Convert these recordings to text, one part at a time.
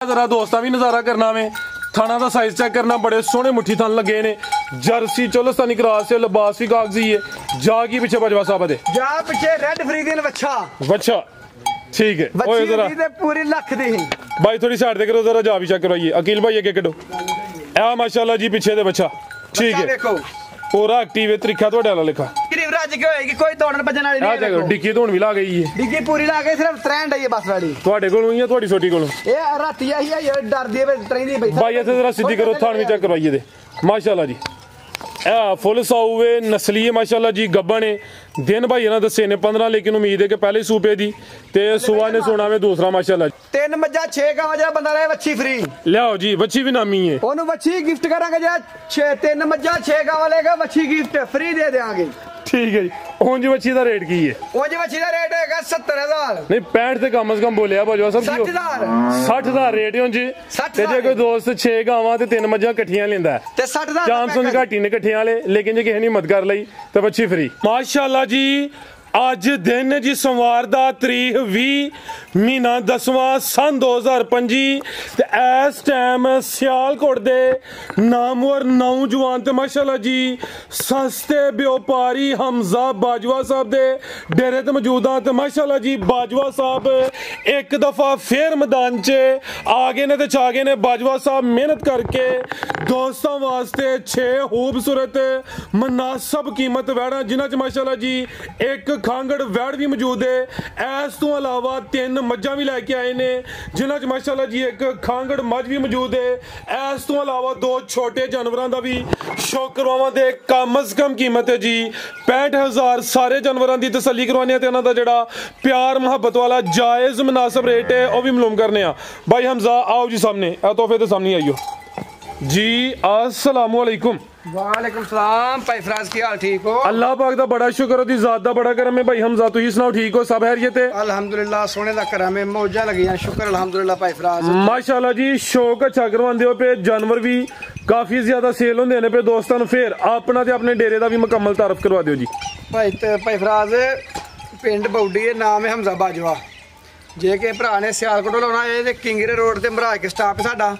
जरा दोस्ता भी नजारा करना वे थाना का साइज चेक करना बड़े सोहने मुट्ठी थन लगे ने जर्सी चोलस्तानी क्रॉस से लिबास भी कागजी है जा की पीछे बजवा साहब दे जा पीछे रेड फ्रीदियन वच्छा ठीक है ओए जरा पूरी लख दी भाई थोड़ी साइड दे करो जरा जा भी चेक करवाइए अकील भाई आगे कटो आ माशाल्लाह जी पीछे दे बच्चा ठीक है देखो पूरा एक्टिव है त्रिखा ਤੁਹਾਡੇ ਵਾਲਾ ਲਿਖਾ राज की होएगी कोई दौड़न भजन वाली नहीं देखो डिक्की धोन भी ला गई है डिक्की पूरी ला गई सिर्फ ट्रेंड है ये बस वाली ਤੁਹਾਡੇ ਕੋਲੋਂ ਹੀ ਆ ਤੁਹਾਡੀ ਛੋਟੀ ਕੋਲੋਂ ਇਹ ਰਾਤੀ ਆਹੀ ਆ ਇਹ ਡਰਦੀ ਹੈ ਟ੍ਰੇਨ ਦੀ भाई ऐसे जरा सीधी करो थान भी चेक करवाइए दे माशाल्लाह जी फुल साउवे नस्ली है माशाल्लाह जी गब्बन है दिन भाई ना दसे ने 15 लेकिन उम्मीद है कि पहले सूपे दी ते सुबह ने सोना में दूसरा माशाल्लाह तीन मज्जा 6 गावां जेड़ा बंदा रहे वच्छी फ्री लियाओ जी वच्छी भी नामी है ओनु वच्छी गिफ्ट करांगे जेड़ा 6 3 मज्जा 6 गावां लेगा वच्छी गिफ्ट फ्री दे देंगे ठीक है जी ओंज वच्छी दा रेट की है ओंज वच्छी दा रेट होगा 70000 नहीं 65 से कम से कम बोलिया बाजवा सब 60000 रेट है ओंज ते जे कोई दोस्त 6 गावां ते 3 मज्जा इकट्ठियां लेंदा है ते 60000 चांस उन घाटी ने इकट्ठियां वाले लेकिन जे किसी ने मत कर लई ते वच्छी फ्री माशाल्लाह जी अज दिन जी सोमवार दा तरीक 20 महीना 10वां सन 2025 ते इस टाइम सियालकोट दे नामवर नौजवान ते माशाल्लाह जी सस्ते व्यापारी हमजा बाजवा साहब दे डेरे ते मौजूद हां ते माशाल्लाह जी बाजवा साहब एक दफा फिर मैदान च आ गए ने ते छा गए ने बाजवा साहब मेहनत करके दोस्तों वास्ते 6 खूबसूरत मुनासिब कीमत वैड़ा जिन्हां च माशाल्लाह जी एक खांगड़ वैड़ भी मौजूद है इस तो अलावा 3 मज्जां भी लैके आए ने जिन्हां च माशाल्लाह जी एक खांगड़ मझ भी मौजूद है इस तो अलावा 2 छोटे जानवरां दा भी शौक करवावां दे कम अज कम कीमत है जी 65000 सारे जानवरां दी तसल्ली करवाने ते उन्हां दा जेड़ा प्यार मोहब्बत वाला जायज मुनासिब रेट है वह भी मालूम करने भाई हमजा आओ जी सामने तोहफे तो सामने आइयो जी अस्सलाम वालेकुम वालेकुम सलाम भाई फराज की हाल ठीक हो अल्लाह पाक दा बड़ा शुक्र है दी जात दा बड़ा करम है भाई हमजा तुसी सुनाओ ठीक हो सब खैरियत है अल्हम्दुलिल्लाह सोने दा करम है मौजा लगियां शुक्र अल्हम्दुलिल्लाह भाई फराज माशाल्लाह जी शौक अच्छा करवांदे हो पे जानवर भी काफी ज्यादा सेल होंदे ने पे दोस्तां नु फिर अपना ते अपने डेरे दा भी मुकम्मल तारफ करवा दियो जी भाई फराज पिंड बौडी है नाम है हमजा बाजवा जे के भरा ने सियालकोट लाना है ते किंगरे रोड ते मराज के स्टाप साडा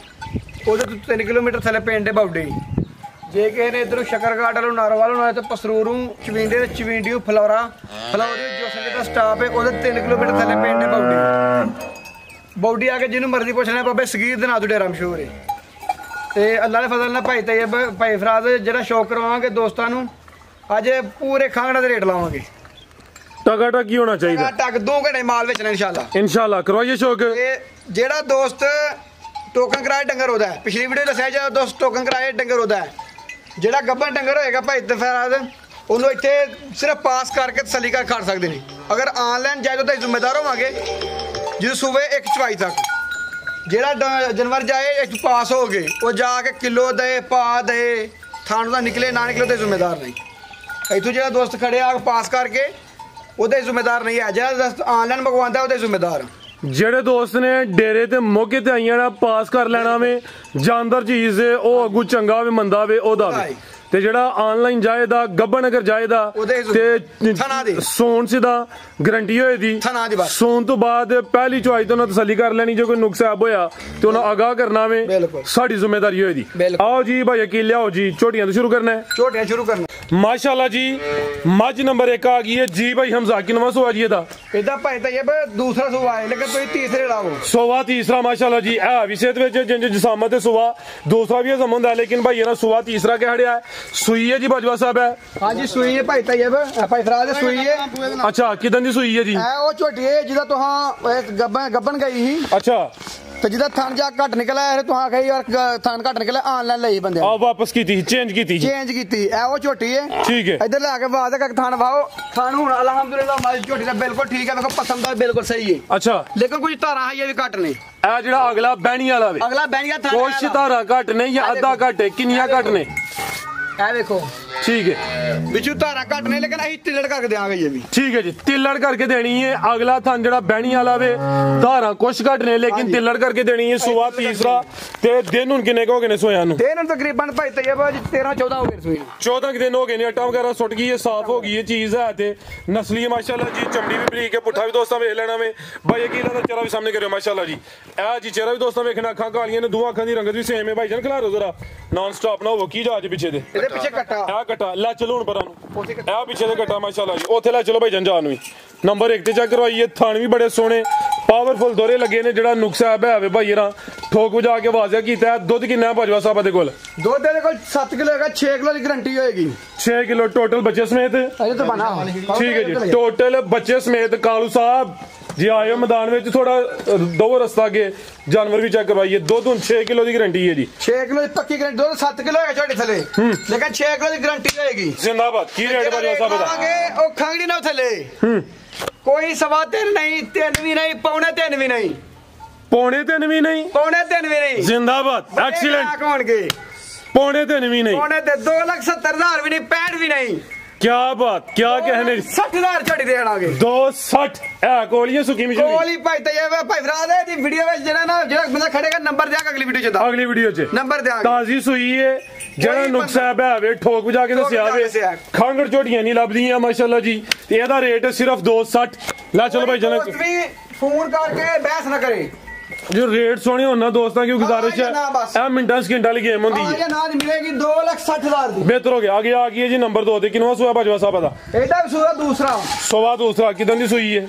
ओदे तो 3 किलोमीटर थले पिंड बौडी जे के ने इधर शकरघाट वालों नारोवाल होना है तो पसरूरू चविंडियों फलौरी जो संगत का स्टाप है ओदे 3 किलोमीटर थले पिंड बौडी आके जिन्हों मर्जी पूछना बाबे सगीर दे नां तो डेरा मशहूर है ते अल्लाह दे फजल नाल भाई तैयब भाई फराज जेड़ा शौक करवावांगे दोस्तां नूं अज पूरे खांगड़ा दे रेट लावांगे टका टकी होना चाहिए टक 2 घंटे माल बेचना इंशाल्लाह करवाइए शौक जेड़ा दोस्त टोकन कराए डंगर होता है पिछली वीडियो दस्या जो दोस्त टोकन कराए डंगर होता है जेड़ा गब्बन डंगर होएगा भाई फराज उन्होंने इत्थे सिर्फ पास करके तसली कर खा सकते हैं अगर ऑनलाइन जाए तो जिम्मेदार होवांगे जो सुबह 1 चवाई तक जेड़ा जानवर जाए एक पास हो गए वो जाके किलो दे पा दे थानों का निकले ना निकले तो जिम्मेदार नहीं इतों जो दोस्त खड़े आ पास करके वो जिम्मेदार नहीं है जो ऑनलाइन मंगवाता है वो जिम्मेदार जेड़े दोस्त ने डेरे ते मौके ते आईयां ना पास कर लेना वे जानदार चीज है ओ अगू चंगा वे मंदा वे ओदा वे ते जेड़ा ऑनलाइन जाएदा गब्बन अगर जाएदा ते सोन सीधा गारंटी होए दी सोन तो बाद पहली चुआई तो ना तसल्ली कर लेनी जो कोई नुकसान होया तो ना आगाह करना वे साडी जिम्मेदारी होए दी आओ जी भाई अकील लियाओ जी छोटियां तो शुरू करना है छोटियां शुरू करना माशाल्लाह जी मज नंबर 1 आ गई है जी भाई हमजा किनवा सुआ जी दा एदा भाई तैयब दूसरा सुआ है लेकिन तुम तीसरे लाओ सुआ तीसरा माशाल्लाह जी है भी सेहत विच जिंज जिसामत सुआ दूसरा भी हजम होंदा है लेकिन भाई ना सुआ तीसरा क्या हड़िया है सुई है जी बाजवा साहब है हां जी सुई है भाई तैयब भाई फराज सुई है अच्छा किदन दी सुई है जी ओ छोटी है जिदा तुहां गब्बन गई ही अच्छा तो जिदा थान जा घट निकला है तुहां कही और थान घट निकला ऑनलाइन लई बंदे आ वापस कीती चेंज कीती ए ओ छोटी है ठीक है इधर लाके वादा का थान वाओ थान हुन अल्हम्दुलिल्लाह माल छोटी दा बिल्कुल ठीक है देखो पसंद है बिल्कुल सही है अच्छा लेकिन कुछ तारा है ये भी घट ने आ जेड़ा अगला बैणी वाला वे अगला बैणी थान कुछ तारा घट ने या आधा घट है किनिया घट ने ए देखो ठीक है ਵਿੱਚੋਂ ਧਾਰਾ ਘੱਟ ਨੇ ਲੇਕਿਨ ਅਸੀਂ ਤਿਲੜ ਕਰਕੇ ਦੇਵਾਂਗੇ ਇਹ ਵੀ ठीक है जी तिल्लड़ करके देनी है अगला थान जरा बहनी वाला वे धारा कुछ घट ने लेकिन तिल्लड़ करके देनी है सुबह तीसरा ते दिन हुन किन्ने हो गए ने सोया नु ਦਿਨ ਤਕਰੀਬਨ ਭਾਈ ਤਈਬ 13 14 ਹੋ ਗਏ ਸੂਈ 14 दिन हो गए ने अट्टा वगैरह सुट गई है साफ हो गई है चीज है ते नस्ली है माशाल्लाह जी चमड़ी भी बरीक है पुट्ठा भी दोस्तों वेख लेना वे भाई यकीन दा चेहरा भी सामने करियो माशाल्लाह जी ए जी चेहरा भी दोस्तों वेखना अखां कालियां ने दो अखां दी रंगत भी सेम है भाई जान खिला रो जरा नॉन स्टॉप ना हो की जा पिछे दे ਇਹਦੇ ਪਿੱਛੇ ਕੱਟਾ ਆ ਕਟਾ ਲੈ ਚਲੋ ਹੁਣ ਪਰਾਂ ਨੂੰ ਇਹ ਪਿੱਛੇ ਦੇ ਕਟਾ ਮਾਸ਼ਾਅੱਲਾ ਜੀ ਉੱਥੇ ਲੈ ਚਲੋ ਭਾਈ ਜਾਨ ਨੂੰ ਨੰਬਰ 1 ਤੇ ਚੈੱਕ ਕਰਵਾਈਏ ਥਣ ਵੀ ਬੜੇ ਸੋਹਣੇ ਪਾਵਰਫੁਲ ਦੋਰੇ ਲੱਗੇ ਨੇ ਜਿਹੜਾ ਨੁਕਸਾ ਹੈ ਵੇ ਭਾਈ ਰਾਂ ਠੋਕ ਵਜਾ ਕੇ ਵਾਜ਼ਿਆ ਕੀਤਾ ਹੈ ਦੁੱਧ ਕਿੰਨਾ ਹੈ ਭਾਜਵਾ ਸਾਹਿਬ ਦੇ ਕੋਲ ਦੁੱਧ ਦੇ ਕੋਲ 7 ਕਿਲੋ ਹੈਗਾ 6 ਕਿਲੋ ਦੀ ਗਾਰੰਟੀ ਹੋਏਗੀ 6 ਕਿਲੋ ਟੋਟਲ ਬੱਚੇ ਸਮੇਤ ਅਜੇ ਤਾਂ ਬਣਾ ਠੀਕ ਹੈ ਜੀ ਟੋਟਲ ਬੱਚੇ ਸਮੇਤ ਕਾਲੂ ਸਾਹਿਬ ਜੀ ਆਇਓ ਮੈਦਾਨ ਵਿੱਚ ਥੋੜਾ ਦੋ ਰਸਤਾ ਅੱਗੇ ਜਾਨਵਰ ਵੀ ਚੈੱਕ ਕਰਵਾਈਏ ਦੁੱਧ ਹੁਣ 6 ਕਿਲੋ ਦੀ ਗਾਰੰਟੀ ਹੈ ਜੀ 6 ਕਿਲੋ ਦੀ ਪੱਕੀ ਗਾਰੰਟੀ ਦੁੱਧ 7 ਕਿਲੋ ਹੈਗਾ ਛੋਟੇ ਥੱਲੇ ਲੇਕਿਨ 6 ਕਿਲੋ ਦੀ ਗਾਰੰਟੀ ਹੋਏਗੀ ਜ਼ਿੰਦਾਬਾਦ ਕੀ ਰੇਟ ਭਾਜਵਾ ਸਾਹਿਬ ਦਾ ਉਹ ਖੰਗੜੀ ਨਾ ਥੱਲੇ ਕੋਈ ਸਵਾ 3 ਨਹੀਂ 3 ਵੀ ਨਹੀਂ ਪੌਣੇ 3 ਵੀ ਨਹੀਂ ਪੌਣੇ 3 ਵੀ ਨਹੀਂ ਪੌਣੇ 3 ਵੀ ਨਹੀਂ ਜ਼ਿੰਦਾਬਾਦ ਐਕਸੀਲੈਂਟ ਹੋਣਗੇ ਪੌਣੇ 3 ਵੀ ਨਹੀਂ ਪੌਣੇ ਤੇ 2,70,000 ਵੀ ਨਹੀਂ 65 ਵੀ ਨਹੀਂ क्या बात क्या कहने 60,000 ਝੜੀ ਦੇਣਾਗੇ 260 ਹੈ ਕੋਲੀਆਂ ਸੁੱਕੀ ਮਿਸ਼ਰੀ ਕੋਲੀ ਭਾਈ ਤਈਬ ਭਾਈ ਫਰਾਦ ਦੀ ਵੀਡੀਓ ਵਿੱਚ ਜਿਹੜਾ ਬੰਦਾ ਖੜੇਗਾ ਨੰਬਰ ਦਿਆਂਗਾ ਅਗਲੀ ਵੀਡੀਓ ਚ ਦਾ ਅਗਲੀ ਵੀਡੀਓ 'ਚ ਨੰਬਰ ਦਿਆਂਗਾ ਤਾਜ਼ੀ ਸੂਈ ਏ ਜਿਹੜਾ ਨੁਕਸਾ ਹੈ ਵੇ ਠੋਕ ਵਜਾ ਕੇ ਦੱਸਿਆ ਵੇ ਖੰਗੜ ਝੋਟੀਆਂ ਨਹੀਂ ਲੱਭਦੀਆਂ ਮਾਸ਼ਾਅੱਲਾ ਜੀ ਤੇ ਇਹਦਾ ਰੇਟ ਸਿਰਫ 260 ਲੈ ਚਲੋ ਭਾਈ ਜਨਾ ਫੋਨ ਕਰਕੇ ਬਹਿਸ ਨਾ ਕਰੇ ਜੋ ਰੇਟ ਸੋਹਣੇ ਹੋਣਾ ਦੋਸਤਾਂ ਕੀ ਗੁਜ਼ਾਰਿਸ਼ ਹੈ ਇਹ ਮਿੰਟਾਂ ਸਕਿੰਟਾਂ ਵਾਲੀ ਗੇਮ ਹੁੰਦੀ ਹੈ ਨਾਲ ਮਿਲੇਗੀ 2,60,000 ਦੀ ਬਿਹਤਰ ਹੋ ਗਿਆ ਆ ਗਈ ਹੈ ਜੀ ਨੰਬਰ 2 ਤੇ ਕਿੰਨਵਾਂ ਸੂਆ ਭਾਜਵਾ ਸਾਹਿਬ ਦਾ ਇਹਦਾ ਵੀ ਸੂਆ ਦੂਸਰਾ ਸਵਾ ਦੂਸਰਾ ਕਿਦਾਂ ਦੀ ਸੂਈ ਹੈ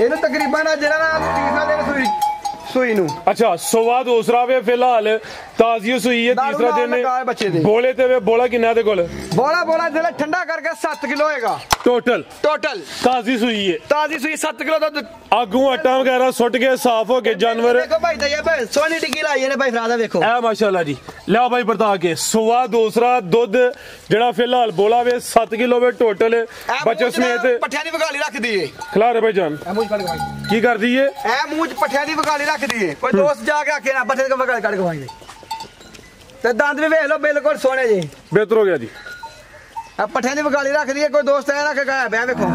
ਇਹਨੂੰ ਤਕਰੀਬਨ ਜਿਹੜਾ ਨਾ ਤੀਸਰਾ ਦਿਨ ਸੂਈ ਨੂੰ ਅੱਛਾ ਸਵਾ ਦੂਸਰਾ ਵੇ ਫਿਲਹਾਲ ਤਾਜ਼ੀ ਸੂਈ ਹੈ ਤੀਸਰਾ ਦਿਨ ਨੇ ਬੋਲੇ ਤੇ ਵੇ ਬੋਲਾ ਕਿੰਨਾ ਦੇ ਕੋਲ ਬੋਲਾ ਜਿਹੜਾ ਠੰਡਾ ਕਰਕੇ 7 ਕਿਲੋ ਹੋਏਗਾ ਟੋਟਲ ਤਾਜ਼ੀ ਸੂਈ ਹੈ ਤਾਜ਼ੀ ਸੂਈ 7 ਕਿਲੋ ਦੁੱਧ ਆਗੂ ਆਟਾ ਵਗੈਰਾ ਸੁੱਟ ਕੇ ਸਾਫ਼ ਹੋ ਕੇ ਜਾਨਵਰ ਦੇਖੋ ਭਾਈ ਤਈਬ ਸੋਹਣੀ ਟਿੱਕੀ ਲਾਈ ਇਹਨੇ ਭਾਈ ਫਰਾਦਾ ਵੇਖੋ ਐ ਮਾਸ਼ਾਅੱਲਾ ਜੀ ਲਿਆ ਭਾਈ ਬਰਤਾ ਕੇ ਸਵਾ ਦੂਸਰਾ ਦੁੱਧ ਜਿਹੜਾ ਫਿਲਹਾਲ ਬੋਲਾ ਵੇ 7 ਕਿਲੋ ਵੇ ਟੋਟਲ ਬੱਚੇ ਸਮੇਤ ਪੱਠਿਆਂ ਦੀ ਵਗਾਲੀ ਰੱਖਦੀ ਏ ਖਿਲਾ ਰੇ ਭਾਈ ਜਾਨ ਕੀ ਕਰਦੀ ਏ ਐ ਮੂੰਹ ਚ ਪੱਠਿਆਂ ਦੀ ਵਗਾਲੀ ਰੱਖਦੀ ਏ ਕੋਈ ਦੋਸਤ ਜਾ ਕੇ ਆਖੇ ਨਾ ਪੱਠੇ ਦੀ ਵਗਾਲੀ ਕੱਢ ਕੇ ਵਾਂਗੇ ਤੇ ਦੰਦ ਵੀ ਵੇਖ ਲਓ ਬਿਲਕੁਲ ਸੋਹਣੇ ਜੀ ਬਿਹਤਰ ਹੋ ਗਿਆ ਜੀ ਆ ਪੱਠਿਆਂ ਦੀ ਵਗਾਲੀ ਰੱਖਦੀ ਏ ਕੋਈ ਦੋਸਤ ਐ ਨਾ ਕਿ ਗਾਇਆ ਬਿਆ ਵੇਖੋ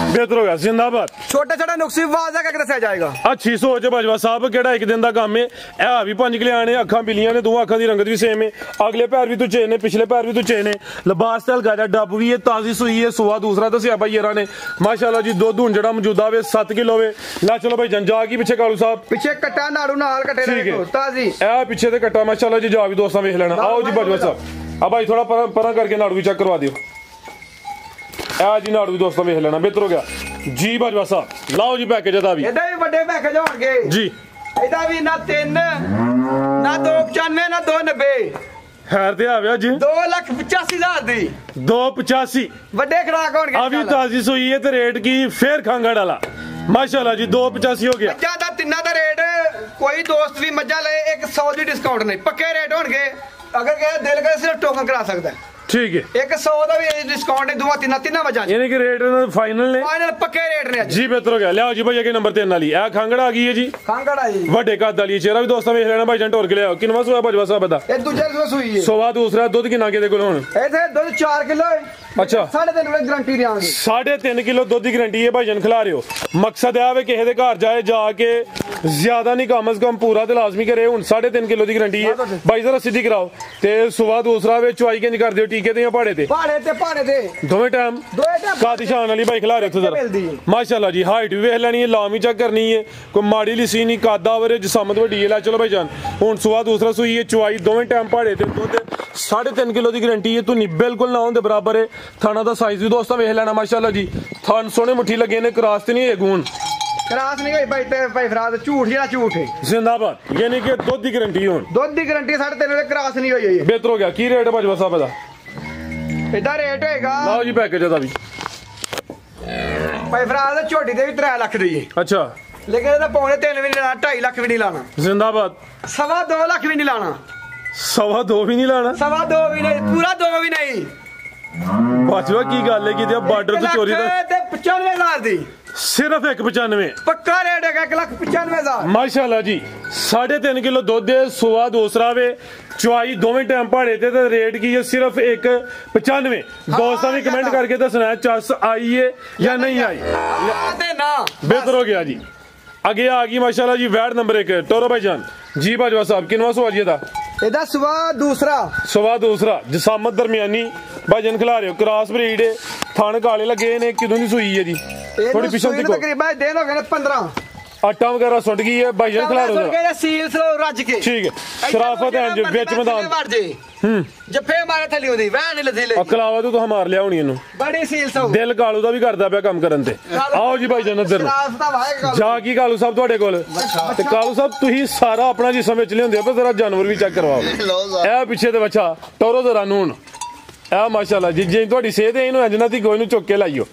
ਬਿਹਤਰ ਹੋ ਗਿਆ ਜ਼ਿੰਦਾਬਾਦ ਛੋਟੇ ਛੋਟੇ ਨੁਕਸੇ ਵਾਜ਼ਾ ਕਰਕੇ ਦੱਸਿਆ ਜਾਏਗਾ ਅੱਛੀ ਸੋਚ ਬਾਜਵਾ ਸਾਹਿਬ ਕਿਹੜਾ ਇੱਕ ਦਿਨ ਦਾ ਕੰਮ ਏ ਇਹ ਵੀ 5 ਕਿਲੇ ਆਣੇ ਅੱਖਾਂ ਬਿਲੀਆਂ ਨੇ ਦੋਵਾਂ ਅੱਖਾਂ ਦੀ ਰੰਗਤ ਵੀ ਸੇਮ ਏ ਅਗਲੇ ਪੈਰ ਵੀ ਤੁਚੇ ਨੇ ਪਿਛਲੇ ਪੈਰ ਵੀ ਤੁਚੇ ਨੇ ਲਿਬਾਸ ਤੇ ਹਲਕਾ ਜਿਹਾ ਡੱਬ ਵੀ ਏ ਤਾਜ਼ੀ ਸੂਈ ਏ ਸਵਾ ਦੂਸਰਾ ਦੱਸਿਆ ਭਾਈ ਯਾਰਾਂ ਨੇ ਮਾਸ਼ਾਅੱਲਾ ਜੀ ਦੁੱਧ ਹੁਣ ਜਿਹੜਾ ਮੌਜੂਦਾ ਵੇ 7 ਕਿਲੋ ਵੇ ਲੈ ਚਲੋ ਭਾਈ ਜੰਜਾ ਕੀ ਪਿੱਛੇ ਕਾਲੂ ਸਾਹਿਬ ਪਿੱਛੇ ਕੱਟਾ ਨਾੜੂ ਨਾਲ ਕੱਟੇ ਦੇਖੋ ਤਾਜ਼ੀ ਇਹ ਪਿੱਛੇ ਤੇ ਕੱਟਾ ਮਾਸ਼ਾਅੱਲਾ ਜੀ ਜਾ ਵੀ ਦੋਸਤਾਂ ਵੇਖ ਲੈਣਾ ਆਓ ਜੀ ਬਾਜਵਾ ਸਾਹਿਬ ਆ ਭਾਈ ਥੋੜਾ ਪਰਾਂ ਕਰਕੇ ਨਾੜੂ ਵੀ ਚੈੱਕ ਕਰਵਾ ਦਿਓ ਆ ਜੀ ਨਾੜੂ ਵੀ ਦੋਸਤਾਂ ਵੇਖ ਲੈਣਾ ਬਿਹਤਰ ਹੋ ਗਿਆ ਜੀ ਬਾਜਵਾ ਸਾਹਿਬ ਲਾਓ ਜੀ ਪੈਕੇਜ ਦਾ ਵੀ ਇਹਦਾ ਵੀ ਵੱਡੇ ਪੈਕੇਜ ਹੋਣਗੇ ਜੀ ਇਹਦਾ ਵੀ ਨਾ 3 ਨਾ 295 ਨਾ 290 ਖੈਰ ਤੇ ਆਵੇ ਅੱਜ 2,85,000 ਦੀ 285 ਵੱਡੇ ਖਰਾਕ ਹੋਣਗੇ ਆ ਵੀ ਤਾਜ਼ੀ ਸੂਈ ਹੈ ਤੇ ਰੇਟ ਕੀ ਫੇਰ ਖਾਂਗੜ ਵਾਲਾ ਮਾਸ਼ਾਅੱਲਾ ਜੀ 285 ਹੋ ਗਿਆ ਮੱਝਾਂ ਦਾ ਤਿੰਨਾਂ ਦਾ ਰੇਟ ਕੋਈ ਦੋਸਤ ਵੀ ਮੱਝਾਂ ਲਏ 100 ਦੀ ਡਿਸਕਾਊਂਟ ਨਹੀਂ ਪੱਕੇ ਰੇਟ ਹੋਣਗੇ ਅਗਰ ਕਿਸੇ ਦਿਲ ਕਰੇ ਸਿਰਫ ਟੋਕਨ ਕਰਾ ਸਕਦਾ ਠੀਕ ਹੈ 100 ਦਾ ਵੀ ਡਿਸਕਾਊਂਟ ਹੈ ਤਿੰਨਾਂ ਵਜਾਂ ਯਾਨੀ ਕਿ ਰੇਟ ਫਾਈਨਲ ਨੇ ਫਾਈਨਲ ਪੱਕੇ ਰੇਟ ਨੇ ਅੱਜ ਜੀ ਬਿਹਤਰ ਹੋ ਗਿਆ ਲਿਆਓ ਜੀ ਭਾਈ ਅੱਗੇ ਨੰਬਰ 3 ਵਾਲੀ ਇਹ ਖਾਂਗੜ ਆ ਗਈ ਹੈ ਜੀ ਖਾਂਗੜ ਆ ਜੀ ਵੱਡੇ ਕੱਦ ਵਾਲੀ ਚਿਹਰਾ ਵੀ ਦੋਸਤਾਂ ਵੇਖ ਲੈਣਾ ਭਾਈ ਜੰਟ ਹੋਰ ਕੇ ਲਿਆਓ ਕਿੰਨਵਾਂ ਸੂਆ ਭਾਜਵਾ ਸਾਹਿਬ ਦਾ ਇਹ ਦੂਜੇ ਸੂਈ ਹੈ ਸਵਾ ਦੂਸਰਾ ਦੁੱਧ ਕਿੰਨਾ ਕਿਹਦੇ ਕੋਲ ਹੁਣ ਇਥੇ ਦੁੱਧ 4 ਕਿਲੋ ਹੈ ਅੱਛਾ 3.5 ਕਿਲੋ ਗਾਰੰਟੀ ਦੇਵਾਂਗੇ 3.5 ਕਿਲੋ ਦੁੱਧ ਦੀ ਗਾਰੰਟੀ ਹੈ ਭਾਈ ਜਨ ਖਿਲਾ ਰਿਓ ਮਕਸਦ ਇਹ ਵੇ ਕਿਸੇ ਦੇ ਘਰ ਜਾਏ ਜਾ ਕੇ ਜ਼ਿਆਦਾ ਨਹੀਂ ਕਮ ਸੇ ਕਮ ਪੂਰਾ ਤੇ ਲਾਜ਼ਮੀ ਕਰੇ ਹੁਣ 3.5 ਕਿਲੋ ਦੀ ਗਾਰੰਟੀ ਹੈ ਭਾਈ ਜ਼ਰਾ ਸਿੱਧੀ ਕਰਾਓ ਤੇ ਸਵਾ ਦੂਸਰਾ ਵੇ ਚੁਆਈ ਕਿੰਜ ਕਰ ਦਿਓ ਟੀਕੇ ਤੇ ਜਾਂ ਪਹਾੜੇ ਤੇ ਪਹਾੜੇ ਤੇ ਦੋਵੇਂ ਟਾਈਮ ਕਾਦੀ ਸ਼ਾਨ ਵਾਲੀ ਭਾਈ ਖਿਲਾ ਰਿਓ ਉੱਥੇ ਜ਼ਰਾ ਮਾਸ਼ਾਅੱਲਾ ਜੀ ਹਾਈਟ ਵੀ ਵੇਖ ਲੈਣੀ ਹੈ ਲਾਮ ਵੀ ਚੈੱਕ ਕਰਨੀ ਹੈ ਕੋਈ ਮਾੜੀ ਲਿਸੀ ਨਹੀਂ ਕਾਦਾ ਵਰੇ ਜਸਮਤ ਵੱਡੀ ਹੈ ਲੈ ਚਲੋ ਭਾਈ ਜਾਨ ਹੁਣ ਸਵਾ ਦੂਸਰਾ ਸੂਈ ਹੈ ਚੁਆਈ ਦੋਵੇਂ ਟਾਈਮ ਪਹਾੜੇ ਤੇ ਦੁੱਧ 3.5 ਕਿਲੋ ਦੀ ਗਾਰੰਟੀ ਹੈ ਧੁਨੀ ਬਿਲਕੁਲ ਨਾ ਹੁੰਦੇ ਬਰਾਬਰ ਹੈ ਥਾਣਾ ਦਾ ਸਾਈਜ਼ ਵੀ ਦੋਸਤਾਂ ਵੇਖ ਲੈਣਾ ਮਾਸ਼ਾਅੱਲਾ ਜੀ ਥਾਨ ਸੋਹਣੇ ਮੁੱਠੀ ਲੱਗੇ ਨੇ ਕਰਾਸ ਤੇ ਨਹੀਂ ਹੈਗੂਨ ਕਰਾਸ ਨਹੀਂ ਹੋਈ ਭਾਈ ਤੇ ਭਾਈ ਫਰਾਦ ਝੂਠ ਜਿਹੜਾ ਝੂਠ ਹੈ ਜ਼ਿੰਦਾਬਾਦ ਯਾਨੀ ਕਿ ਦੁੱਧ ਦੀ ਗਾਰੰਟੀ ਹੋਣ ਦੁੱਧ ਦੀ ਗਾਰੰਟੀ 3.5 ਦੇ ਕਰਾਸ ਨਹੀਂ ਹੋਈ ਬਿਹਤਰ ਹੋ ਗਿਆ ਕੀ ਰੇਟ ਹੈ ਭਾਜਵਾ ਸਾਹਿਬ ਦਾ ਇਹਦਾ ਰੇਟ ਹੋਏਗਾ ਲਾਓ ਜੀ ਪੈਕੇਜ ਦਾ ਵੀ ਭਾਈ ਫਰਾਦ ਝੋਟੀ ਦੇ ਵੀ 3 ਲੱਖ ਦੀ ਅੱਛਾ ਲੇਕਿਨ ਇਹਦਾ ਪੌਣੇ 3 ਵੀ ਨਹੀਂ ਲਾਣਾ 2.5 ਲੱਖ ਵੀ ਨਹੀਂ ਲਾਣਾ ਜ਼ਿੰਦਾਬਾਦ 2.5 ਲੱਖ ਵੀ ਨਹੀਂ ਲਾਣਾ 2.5 ਵੀ ਨਹੀਂ ਲਾਣਾ 2.5 ਵੀ ਨਹੀਂ ਪੂਰਾ 2 ਵੀ ਨਹੀਂ ਬਾਜਵਾ ਕੀ ਗੱਲ ਹੈ ਕਿ ਤੇ ਬਾਰਡਰ ਤੋਂ ਚੋਰੀ ਦਾ ਤੇ 95,000 ਦੀ ਸਿਰਫ 195 ਪੱਕਾ ਰੇਟ ਹੈਗਾ 1,95,000 ਮਾਸ਼ਾਅੱਲਾ ਜੀ 3.5 ਕਿਲੋ ਦੁੱਧ ਦੇ ਸਵਾ ਦੂਸਰਾ ਵੇ ਚੁਆਈ ਦੋਵੇਂ ਟਾਈਮ ਪਹਾੜੇ ਤੇ ਰੇਟ ਕੀ ਹੈ ਸਿਰਫ 195 ਦੋਸਤਾਂ ਨੇ ਕਮੈਂਟ ਕਰਕੇ ਦੱਸਣਾ ਚੱਸ ਆਈ ਹੈ ਜਾਂ ਨਹੀਂ ਆਈ ਤੇ ਨਾ ਬਿਹਤਰ ਹੋ ਗਿਆ ਜੀ ਅੱਗੇ ਆ ਗਈ ਮਾਸ਼ਾਅੱਲਾ ਜੀ ਵੈਟ ਨੰਬਰ 1 ਟੋਰੋ ਭਾਈਜਾਨ ਜੀ ਬਾਜਵਾ ਸਾਹਿਬ ਕਿੰਨਵਾ ਸਵਾਲ ਜੀ ਦਾ ਇਹਦਾ ਸਵਾ ਦੂਸਰਾ ਜਸਾਮਤ ਦਰਮਿਆਨੀ ਭਾਜਨ ਖਿਲਾ ਰਹੇ ਹੋ ਕ੍ਰਾਸ ਬਰੀਡ ਥਣ ਕਾਲੇ ਲੱਗੇ ਨੇ ਕਿਦੋਂ ਦੀ ਸੂਈ ਹੈ ਜੀ ਥੋੜੀ ਪਿਛੋਂ ਦੇਖੋ ਤਕਰੀਬਨ ਦਿਨ ਹੋ ਗਏ ਨੇ 15 ਆਟਾ ਵਗੈਰਾ ਸੁੱਟ ਗਈ ਹੈ ਭਾਈਜਾਨ ਖਿਲਾ ਰਹੇ ਹੋ ਸੀਲ ਸਲੋ ਰੱਜ ਕੇ ਠੀਕ ਹੈ ਸ਼ਰਾਫਤ ਹੈ ਜੀ ਵਿੱਚ ਮੈਦਾਨ ਜੱਫੇ ਮਾਰੇ ਥੱਲੇ ਉਹਦੀ ਵੈਣ ਲੱਥੀ ਲੈ ਅਕਲਾਵਾ ਤੂੰ ਮਾਰ ਲਿਆ ਹੋਣੀ ਇਹਨੂੰ ਬੜੀ ਸੀਲ ਸੋ ਦਿਲ ਕਾਲੂ ਦਾ ਵੀ ਕਰਦਾ ਪਿਆ ਕੰਮ ਕਰਨ ਤੇ ਆਓ ਜੀ ਭਾਈਜਾਨ ਇੱਧਰ ਜਾ ਕੀ ਕਾਲੂ ਸਾਹਿਬ ਤੁਹਾਡੇ ਕੋਲ ਤੇ ਕਾਲੂ ਸਾਹਿਬ ਤੁਸੀਂ ਸਾਰਾ ਆਪਣਾ ਜਿਸਮ ਵਿੱਚ ਲਿਆਉਂਦੇ ਹੋ ਜ਼ਰਾ ਜਾਨਵਰ ਵੀ ਚੈੱਕ ਕਰਵਾਓ ਇਹ ਪਿੱਛੇ ਤੇ ਬੱਚਾ ਟੋਰੋ ਜ਼ਰਾ ਨੂਨ ਇਹ ਮਾਸ਼ਾਅੱਲਾ ਜੀ ਜੇ ਤੁਹਾਡੀ ਸਿਹਤ ਹੈ ਇਹਨੂੰ ਅੰਜਨਾ ਦੀ ਗੋਈ ਨੂੰ ਚੁੱਕ ਕੇ ਲਾਈਓ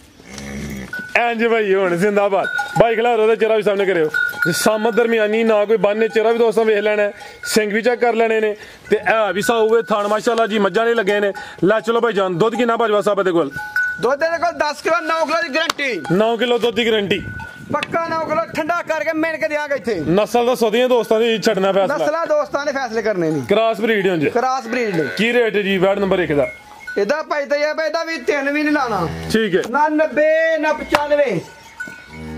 ਇੰਜ ਭਾਈ ਹੁਣ ਜ਼ਿੰਦਾਬਾਦ ਭਾਈ ਖਿਲਾਰੋ ਦਾ ਚਿਹਰਾ ਵੀ ਸਾਹਮਣੇ ਕਰਿਓ ਸਾਮਤ ਦਰਮਿਆਨੀ ਨਾ ਕੋਈ ਬੰਨੇ ਚਿਹਰਾ ਵੀ ਦੋਸਤਾਂ ਵੇਖ ਲੈਣਾ ਸਿੰਘ ਵੀ ਚੈੱਕ ਕਰ ਲੈਣੇ ਨੇ ਤੇ ਇਹ ਵੀ ਸਾਊਵੇ ਥਾਣ ਮਾਸ਼ਾਅੱਲਾ ਜੀ ਮੱਝਾਂ ਨੇ ਲੱਗੇ ਨੇ ਲੈ ਚਲੋ ਭਾਈ ਜਾਨ ਦੁੱਧ ਕਿੰਨਾ ਭਾਜਵਾ ਸਾਹਿਬ ਦੇ ਕੋਲ ਦੁੱਧ ਦੇ ਕੋਲ 10 ਕਿਲੋ 9 ਕਿਲੋ ਦੀ ਗਾਰੰਟੀ 9 ਕਿਲੋ ਦੁੱਧ ਦੀ ਗਾਰੰਟੀ ਪੱਕਾ 9 ਕਿਲੋ ਠੰਡਾ ਕਰਕੇ ਮਿਣ ਕੇ ਦਿਆਂਗੇ ਇੱਥੇ ਨਸਲ ਦਾ ਸਦੀਆਂ ਦੋਸਤਾਂ ਦੀ ਛੱਡਣਾ ਫੈਸਲਾ ਨਸਲਾਂ ਦੋਸਤਾਂ ਨੇ ਫੈਸਲੇ ਕਰਨੇ ਨਹੀਂ ਕ੍ਰਾਸ ਬਰੀਡ ਹੁੰਜ ਕ੍ਰਾਸ ਬਰੀਡ ਕੀ ਰੇਟ ਹੈ ਜੀ ਵਾਰਡ ਨੰਬਰ 1 ਦਾ ਇਹਦਾ ਭਾਈ ਤਾਂ ਇਹ ਇਹਦਾ ਵੀ 3 ਵੀ ਨਹੀਂ ਲਾਣਾ ਠੀਕ ਹੈ ਨਾ 90 ਨਾ 95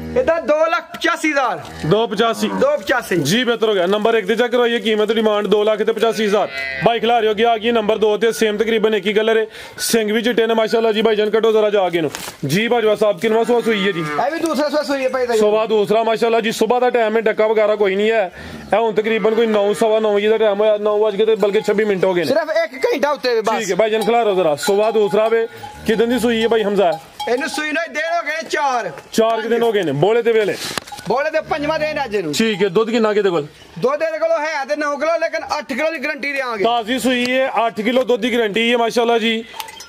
ਇਹਦਾ 2,85,000 285 ਜੀ ਬਿਹਤਰ ਹੋ ਗਿਆ ਨੰਬਰ 1 ਤੇ ਚੈੱਕ ਕਰਵਾਈਏ ਕੀਮਤ ਡਿਮਾਂਡ 2,85,000 ਬਾਈਕ ਖਿਲਾ ਰਹੇ ਹੋ ਗਿਆ ਆ ਗਈ ਨੰਬਰ 2 ਤੇ ਸੇਮ ਤਕਰੀਬਨ ਇੱਕ ਹੀ ਕਲਰ ਹੈ ਸਿੰਘ ਵੀ ਚਿੱਟੇ ਨੇ ਮਾਸ਼ਾਅੱਲਾ ਜੀ ਭਾਈਜਾਨ ਕਟੋ ਜ਼ਰਾ ਜਾ ਕੇ ਨੂੰ ਜੀ ਬਾਜਵਾ ਸਾਹਿਬ ਕਿੰਨਵਾ ਸਵਾ ਸੂਈ ਹੈ ਜੀ ਇਹ ਵੀ ਦੂਸਰਾ ਸਵਾ ਸੂਈ ਹੈ ਭਾਈ ਦਾ ਸਵਾ ਦੂਸਰਾ ਮਾਸ਼ਾਅੱਲਾ ਜੀ ਸਵੇਰ ਦਾ ਟਾਈਮ ਹੈ ਡੱਕਾ ਵਗੈਰਾ ਕੋਈ ਨਹੀਂ ਹੈ ਇਹ ਹੁਣ ਤਕਰੀਬਨ ਕੋਈ 9 ਸਵਾ 9 ਵਜੇ ਦਾ ਟਾਈਮ ਹੋਇਆ 9 ਵਜ ਕੇ ਤੇ ਬਲਕਿ 26 ਮਿੰਟ ਹੋ ਗਏ ਨੇ ਸਿਰਫ 1 ਘੰਟਾ ਉੱਤੇ ਬਸ ਠੀਕ ਹੈ ਭਾਈਜਾਨ ਖਿਲਾ ਰਹੇ ਜ਼ਰਾ ਸਵਾ ਦੂਸਰਾ ਵੇ ਕਿਦਨ ਦੀ ਸੂਈ ਹੈ ਭਾਈ ਹਮਜ਼ਾ ਇਹਨੂੰ ਸੂਈ ਨੂੰ ਦਿਨ ਹੋ ਗਏ 4 ਦਿਨ ਹੋ ਗਏ ਨੇ ਬੋਲੇ ਤੇ ਵੇਲੇ ਬੋਲੇ ਤੇ 5ਵਾਂ ਦਿਨ ਅੱਜ ਨੂੰ ਠੀਕ ਹੈ ਦੁੱਧ ਕਿੰਨਾ ਕਿਤੇ ਕੋਲ ਦੁੱਧ ਦੇ ਕੋਲ ਹੈ ਤੇ 9 ਕਿਲੋ ਲੇਕਿਨ 8 ਕਿਲੋ ਦੀ ਗਾਰੰਟੀ ਦੇਵਾਂਗੇ ਤਾਜ਼ੀ ਸੂਈ ਹੈ 8 ਕਿਲੋ ਦੁੱਧ ਦੀ ਗਾਰੰਟੀ ਹੈ ਮਾਸ਼ਾਅੱਲਾ ਜੀ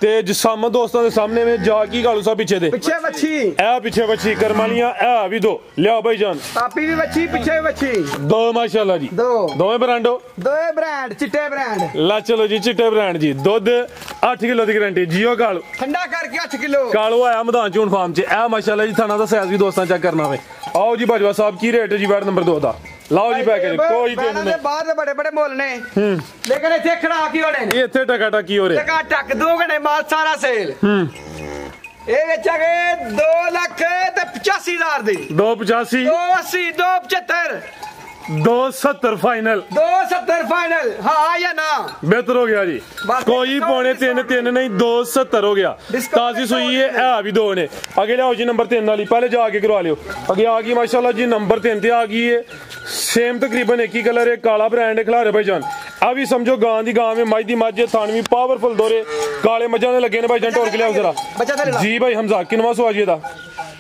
ਤੇ ਜਸਾਮਤ ਦੋਸਤਾਂ ਦੇ ਸਾਹਮਣੇ ਵਿੱਚ ਜਾ ਕੀ ਕਾਲੂ ਸਾਹਿਬ ਪਿੱਛੇ ਦੇ ਪਿੱਛੇ ਵੱਛੀ ਇਹ ਪਿੱਛੇ ਵੱਛੀ ਕਰਮਾਲੀਆਂ ਇਹ ਵੀ ਦੋ ਲਿਆਓ ਭਾਈ ਜਾਨ ਆਪੀ ਵੀ ਵੱਛੀ ਪਿੱਛੇ ਵੱਛੀ ਦੋ ਮਾਸ਼ਾਅੱਲਾ ਜੀ ਦੋਵੇਂ ਬ੍ਰਾਂਡੋ ਦੋਵੇਂ ਬ੍ਰਾਂਡ ਚਿੱਟੇ ਬ੍ਰਾਂਡ ਲਾ ਚਲੋ ਜੀ ਚਿੱਟੇ ਬ੍ਰਾਂਡ ਜੀ ਦੁੱਧ 8 ਕਿਲੋ ਦੀ ਗਾਰੰਟੀ ਜੀਓ ਕਾਲੂ ਠੰਡਾ ਕਰਕੇ 8 ਕਿਲੋ ਕਾਲੂ ਆਇਆ ਮੈਦਾਨ ਚੋਂ ਫਾਰਮ 'ਚ ਇਹ ਮਾਸ਼ਾਅੱਲਾ ਜੀ ਥਾਣਾ ਦਾ ਸਾਈਜ਼ ਵੀ ਦੋਸਤਾਂ ਚੈੱਕ ਕਰਨਾ ਵੇ ਆਓ ਜੀ ਬਾਜਵਾ ਸਾਹਿਬ ਕੀ ਰੇਟ ਹੈ ਜੀ ਵਾਰਡ ਨੰਬਰ 2 ਦਾ ਲਾਓ ਜੀ ਪੈਕੇਜ ਕੋਈ ਤੇ ਨਹੀਂ ਬਾਹਰ ਦੇ ਬੜੇ ਬੜੇ ਮੁੱਲ ਨੇ ਲੇਕਿਨ ਇੱਥੇ ਖੜਾ ਕੀ ਹੋਣੇ ਨੇ ਇੱਥੇ ਟਕਾ ਟਕੀ ਹੋ ਰਿਹਾ ਟਕਾ ਟਕ 2 ਘੰਟੇ ਮਾਲ ਸਾਰਾ ਸੇਲ ਇਹ ਵੇਚਾਂਗੇ 2,85,000 ਦੀ 285 280 275 270 ਫਾਈਨਲ 270 ਫਾਈਨਲ ਹਾਂ ਜਾਂ ਨਾ ਬਿਹਤਰ ਹੋ ਗਿਆ ਜੀ ਕੋਈ ਪੌਣੇ 3 ਨਹੀਂ 270 ਹੋ ਗਿਆ ਤਾਜ਼ੀ ਸੂਈ ਹੈ ਇਹ ਵੀ ਦੋ ਨੇ ਅੱਗੇ ਲਿਆਓ ਜੀ ਨੰਬਰ 3 ਵਾਲੀ ਪਹਿਲੇ ਜਾ ਕੇ ਕਰਵਾ ਲਿਓ ਅੱਗੇ ਆ ਗਈ ਮਾਸ਼ਾਅੱਲਾ ਜੀ ਨੰਬਰ 3 ਤੇ ਆ ਗਈ ਹੈ ਸੇਮ ਤਕਰੀਬਨ ਇੱਕ ਹੀ ਕਲਰ ਹੈ ਕਾਲਾ ਬ੍ਰਾਂਡ ਹੈ ਖਿਲਾਰੇ ਭਾਈਜਾਨ ਆ ਵੀ ਸਮਝੋ ਗਾਂ ਦੀ ਗਾਂ ਵਿੱਚ ਮੱਝ ਦੀ ਮੱਝ ਥਾਣਵੀਂ ਪਾਵਰਫੁਲ ਦੋਰੇ ਕਾਲੇ ਮੱਝਾਂ ਦੇ ਲੱਗੇ ਨੇ ਭਾਈਜਾਨ ਢੋਲ ਕੇ ਲਿਆਓ ਜ਼ਰਾ ਜੀ ਭਾਈ ਹਮਜ਼ਾ ਕਿੰਨਵਾ ਸਵਾ ਜੀ